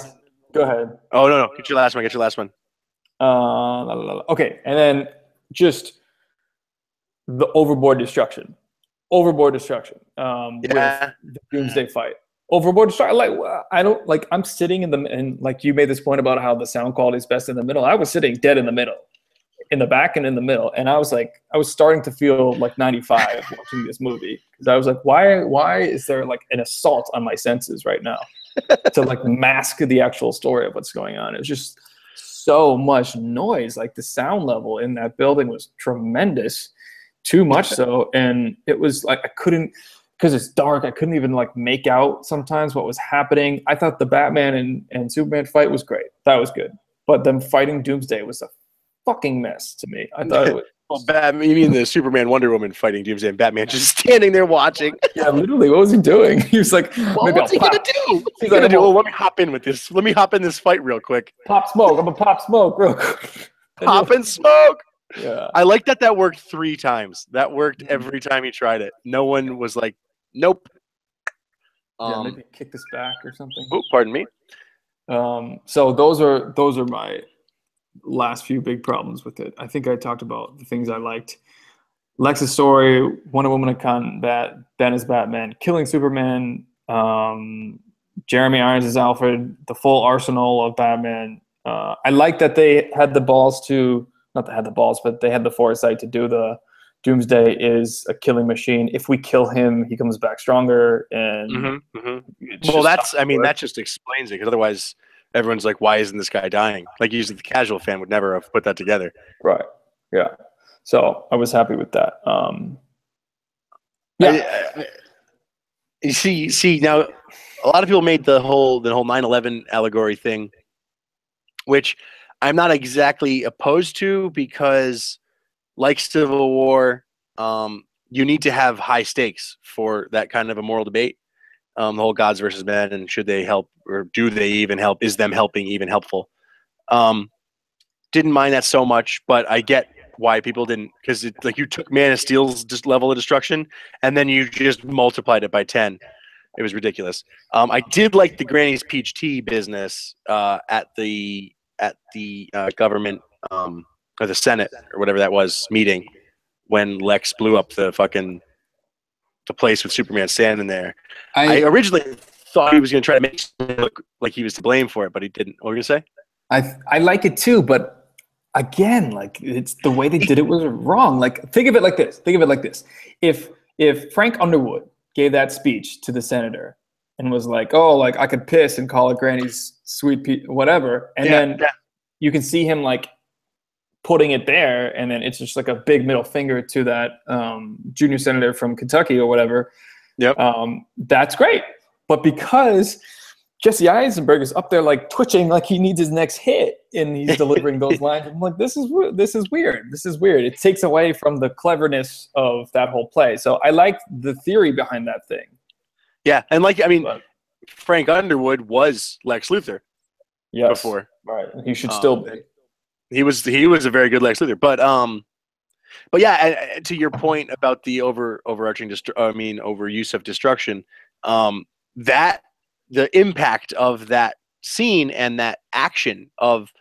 Speaker 3: Go ahead.
Speaker 2: Oh, no. Get your last one.
Speaker 3: Okay. And then just the overboard destruction. With the Doomsday fight. Overboard destruction. Like, I'm sitting and like you made this point about how the sound quality is best in the middle. I was sitting dead in the middle, in the back and in the middle. And I was starting to feel like 95 watching this movie. Because I was like, why is there like an assault on my senses right now? To like mask the actual story of what's going on. It was just so much noise. Like, the sound level in that building was tremendous, too much so. And it was like, I couldn't, because it's dark, I couldn't even like make out sometimes what was happening. I thought the Batman and Superman fight was great. That was good. But them fighting Doomsday was a fucking mess to me. I thought it was.
Speaker 2: Well, Batman, you mean the Superman Wonder Woman fighting Doomsday, and Batman just standing there watching?
Speaker 3: Yeah, literally. What was he doing? He was like,
Speaker 2: what's he gonna do? What's he gonna do? Well, let me hop in with this. Let me hop in this fight real quick.
Speaker 3: Pop smoke. I'm gonna pop smoke real quick.
Speaker 2: Pop and smoke.
Speaker 3: Yeah.
Speaker 2: I like that worked 3 times. That worked every time he tried it. No one was like, nope.
Speaker 3: Yeah, maybe kick this back or something.
Speaker 2: Oh, pardon me.
Speaker 3: So those are my last few big problems with it. I think I talked about the things I liked. Lex's story, Wonder Woman in combat, Ben as Batman, killing Superman, Jeremy Irons as Alfred, the full arsenal of Batman. I like that they had the balls to, not that had the balls, but they had the foresight to do the Doomsday is a killing machine. If we kill him, he comes back stronger. And
Speaker 2: well, that just explains it, because otherwise everyone's like, why isn't this guy dying? Like, usually the casual fan would never have put that together.
Speaker 3: Right. Yeah. So I was happy with that.
Speaker 2: You see now, a lot of people made the whole 9/11 allegory thing, which I'm not exactly opposed to, because like Civil War, you need to have high stakes for that kind of a moral debate. The whole gods versus men, and should they help, or do they even help? Is them helping even helpful? Didn't mind that so much, but I get why people didn't, because like, you took Man of Steel's just level of destruction and then you just multiplied it by 10. It was ridiculous. I did like the Granny's peach tea business at the government or the Senate or whatever that was meeting, when Lex blew up the place with Superman standing there. I originally thought he was going to try to make it look like he was to blame for it, but he didn't. What were you going to say?
Speaker 3: I like it too, but again, like, it's the way they did it was wrong. Like, think of it like this. If Frank Underwood gave that speech to the senator and was like, oh, like, I could piss and call it Granny's sweet whatever, and then you can see him like putting it there, and then it's just like a big middle finger to that junior senator from Kentucky or whatever.
Speaker 2: Yep.
Speaker 3: That's great. But because Jesse Eisenberg is up there like twitching like he needs his next hit, and he's delivering those lines, I'm like, this is weird. This is weird. It takes away from the cleverness of that whole play. So I like the theory behind that thing.
Speaker 2: Yeah, and Frank Underwood was Lex Luthor before. Right.
Speaker 3: He should still be.
Speaker 2: He was a very good Lex Luthor, but yeah, to your point about the overarching overuse of destruction, that the impact of that scene and that action of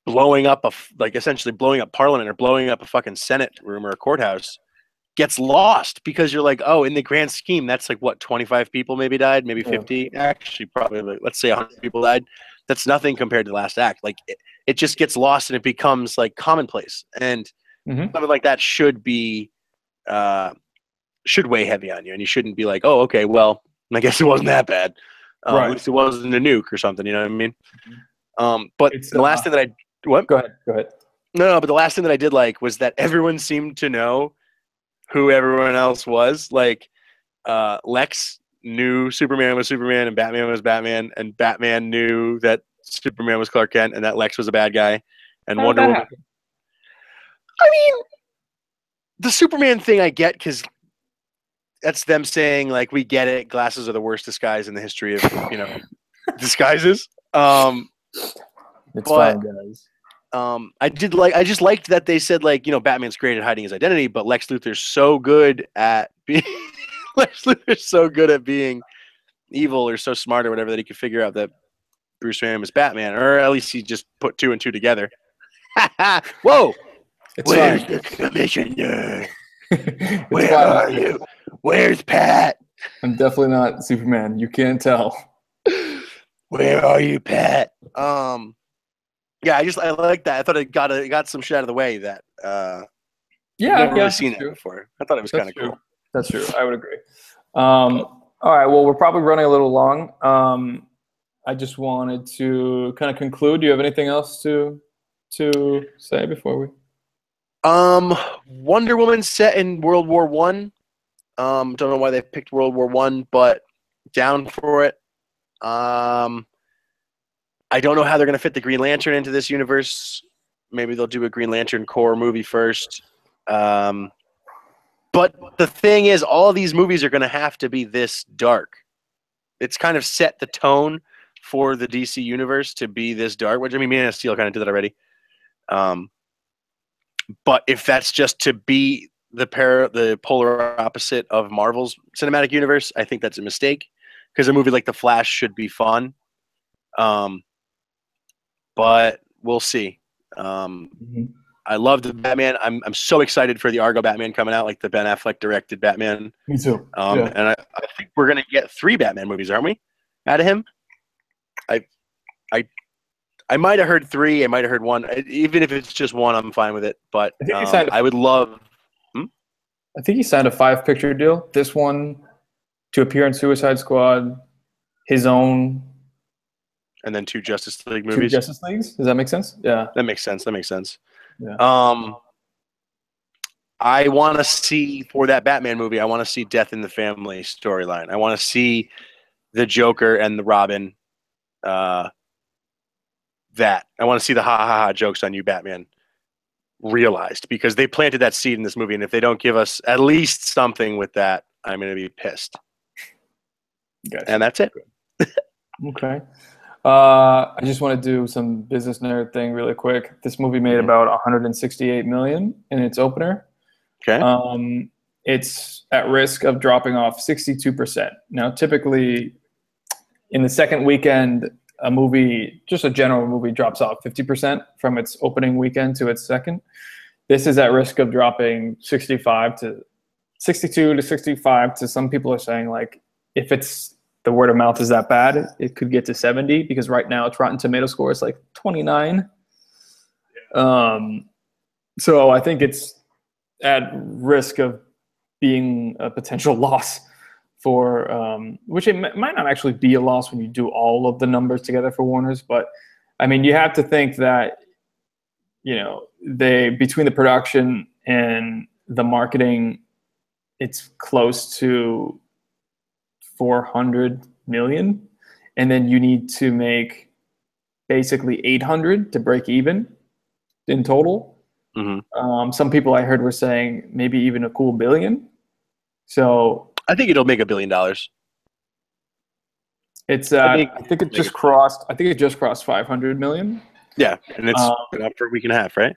Speaker 2: blowing up essentially blowing up Parliament or blowing up a fucking Senate room or a courthouse gets lost, because you're like, oh, in the grand scheme, that's like, what, 25 people maybe died, maybe 50, actually probably, let's say 100 people died. That's nothing compared to the last act. Like, it just gets lost and it becomes like commonplace, and something like that should weigh heavy on you, and you shouldn't be like, oh, okay, well, I guess it wasn't that bad. At least it wasn't a nuke or something, you know what I mean? But the last thing that what?
Speaker 3: Go ahead.
Speaker 2: No, but the last thing that I did like was that everyone seemed to know who everyone else was. Like, Lex knew Superman was Superman and Batman was Batman, and Batman knew that Superman was Clark Kent and that Lex was a bad guy, and Wonder Woman.
Speaker 3: Happen?
Speaker 2: I mean, the Superman thing I get, because that's them saying, like, we get it. Glasses are the worst disguise in the history of, disguises.
Speaker 3: It's fine, guys.
Speaker 2: I just liked that they said, like, Batman's great at hiding his identity, but Lex Luthor's so good at being evil, or so smart or whatever, that he could figure out that Bruce Wayne was Batman, or at least he just put two and two together. Whoa! Where's the commissioner? Where are you? Where's Pat?
Speaker 3: I'm definitely not Superman. You can't tell.
Speaker 2: Where are you, Pat? Yeah, I like that. I thought it got some shit out of the way that I've never really seen it before. I thought it was kind of cool.
Speaker 3: That's true. I would agree. All right. Well, we're probably running a little long. I just wanted to kind of conclude. Do you have anything else to say before we?
Speaker 2: Wonder Woman set in World War I. Don't know why they picked World War I, but down for it. I don't know how they're going to fit the Green Lantern into this universe. Maybe they'll do a Green Lantern Corps movie first. But the thing is, all of these movies are going to have to be this dark. It's kind of set the tone for the DC universe to be this dark, which, I mean, Man of Steel kind of did that already. But if that's just to be the polar opposite of Marvel's cinematic universe, I think that's a mistake, because a movie like The Flash should be fun. But we'll see. I love the Batman. I'm so excited for the Argo Batman coming out, like the Ben Affleck directed Batman.
Speaker 3: Me too.
Speaker 2: And I think we're gonna get 3 Batman movies, aren't we? Out of him. I might have heard 3. I might have heard 1. Even if it's just 1, I'm fine with it. But I would love.
Speaker 3: I think he signed a 5-picture deal. This one to appear in Suicide Squad, his own,
Speaker 2: and then 2 Justice League
Speaker 3: 2
Speaker 2: movies.
Speaker 3: Justice Leagues. Does that make sense? Yeah.
Speaker 2: That makes sense.
Speaker 3: Yeah.
Speaker 2: I want to see, for that Batman movie, I want to see Death in the Family storyline. I want to see the Joker and the Robin. I want to see the ha ha ha jokes on you, Batman, realized, because they planted that seed in this movie, and if they don't give us at least something with that, I'm going to be pissed.
Speaker 3: Gotcha.
Speaker 2: And that's it.
Speaker 3: Okay. I just want to do some business nerd thing really quick. This movie made about $168 million in its opener.
Speaker 2: Okay.
Speaker 3: It's at risk of dropping off 62%. Now, typically, in the second weekend, a movie, just a general movie, drops off 50% from its opening weekend to its second. This is at risk of dropping 62 to 65. To some people are saying, like, if it's the word of mouth is that bad, it could get to 70, because right now its Rotten Tomato score is like 29. So I think it's at risk of being a potential loss for, which it might not actually be a loss when you do all of the numbers together for Warner's, but I mean, you have to think that, you know, between the production and the marketing, it's close to 400 million, and then you need to make basically 800 to break even in total. Some people I heard were saying maybe even a cool billion. So
Speaker 2: I think it'll make $1 billion.
Speaker 3: It's I think it just crossed 500 million.
Speaker 2: Yeah, and it's been up for a week and a half, right?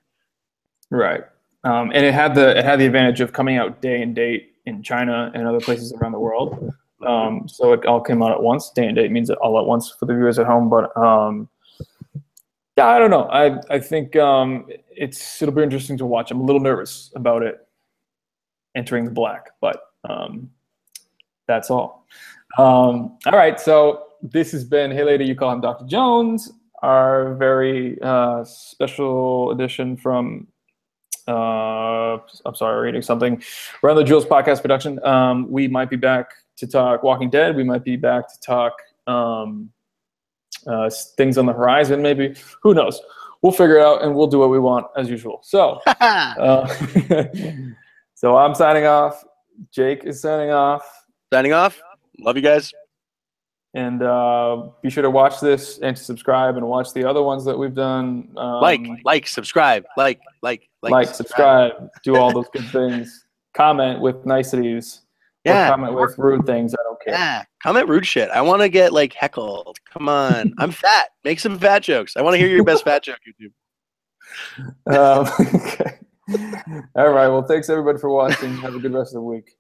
Speaker 3: Right. And it had the advantage of coming out day and date in China and other places around the world. So it all came out at once. Day and date means all at once for the viewers at home. But yeah, I don't know. I think it'll be interesting to watch. I'm a little nervous about it entering the black, but that's all. All right, so this has been Hey Lady, You Call Him Dr. Jones, our very special edition from I'm sorry, reading something. We're on the Julz podcast production. We might be back to talk Walking Dead. We might be back to talk things on the horizon, maybe. Who knows? We'll figure it out, and we'll do what we want as usual. So, so I'm signing off. Jake is signing off.
Speaker 2: Signing off. Love you guys.
Speaker 3: And be sure to watch this and to subscribe and watch the other ones that we've done.
Speaker 2: Like, subscribe, like,
Speaker 3: subscribe, do all those good things. Comment with niceties.
Speaker 2: Yeah.
Speaker 3: Or comment with rude things. I don't care.
Speaker 2: Yeah. Comment rude shit. I want to get like heckled. Come on. I'm fat. Make some fat jokes. I want to hear your best fat joke, YouTube.
Speaker 3: Okay. All right. Well, thanks everybody for watching. Have a good rest of the week.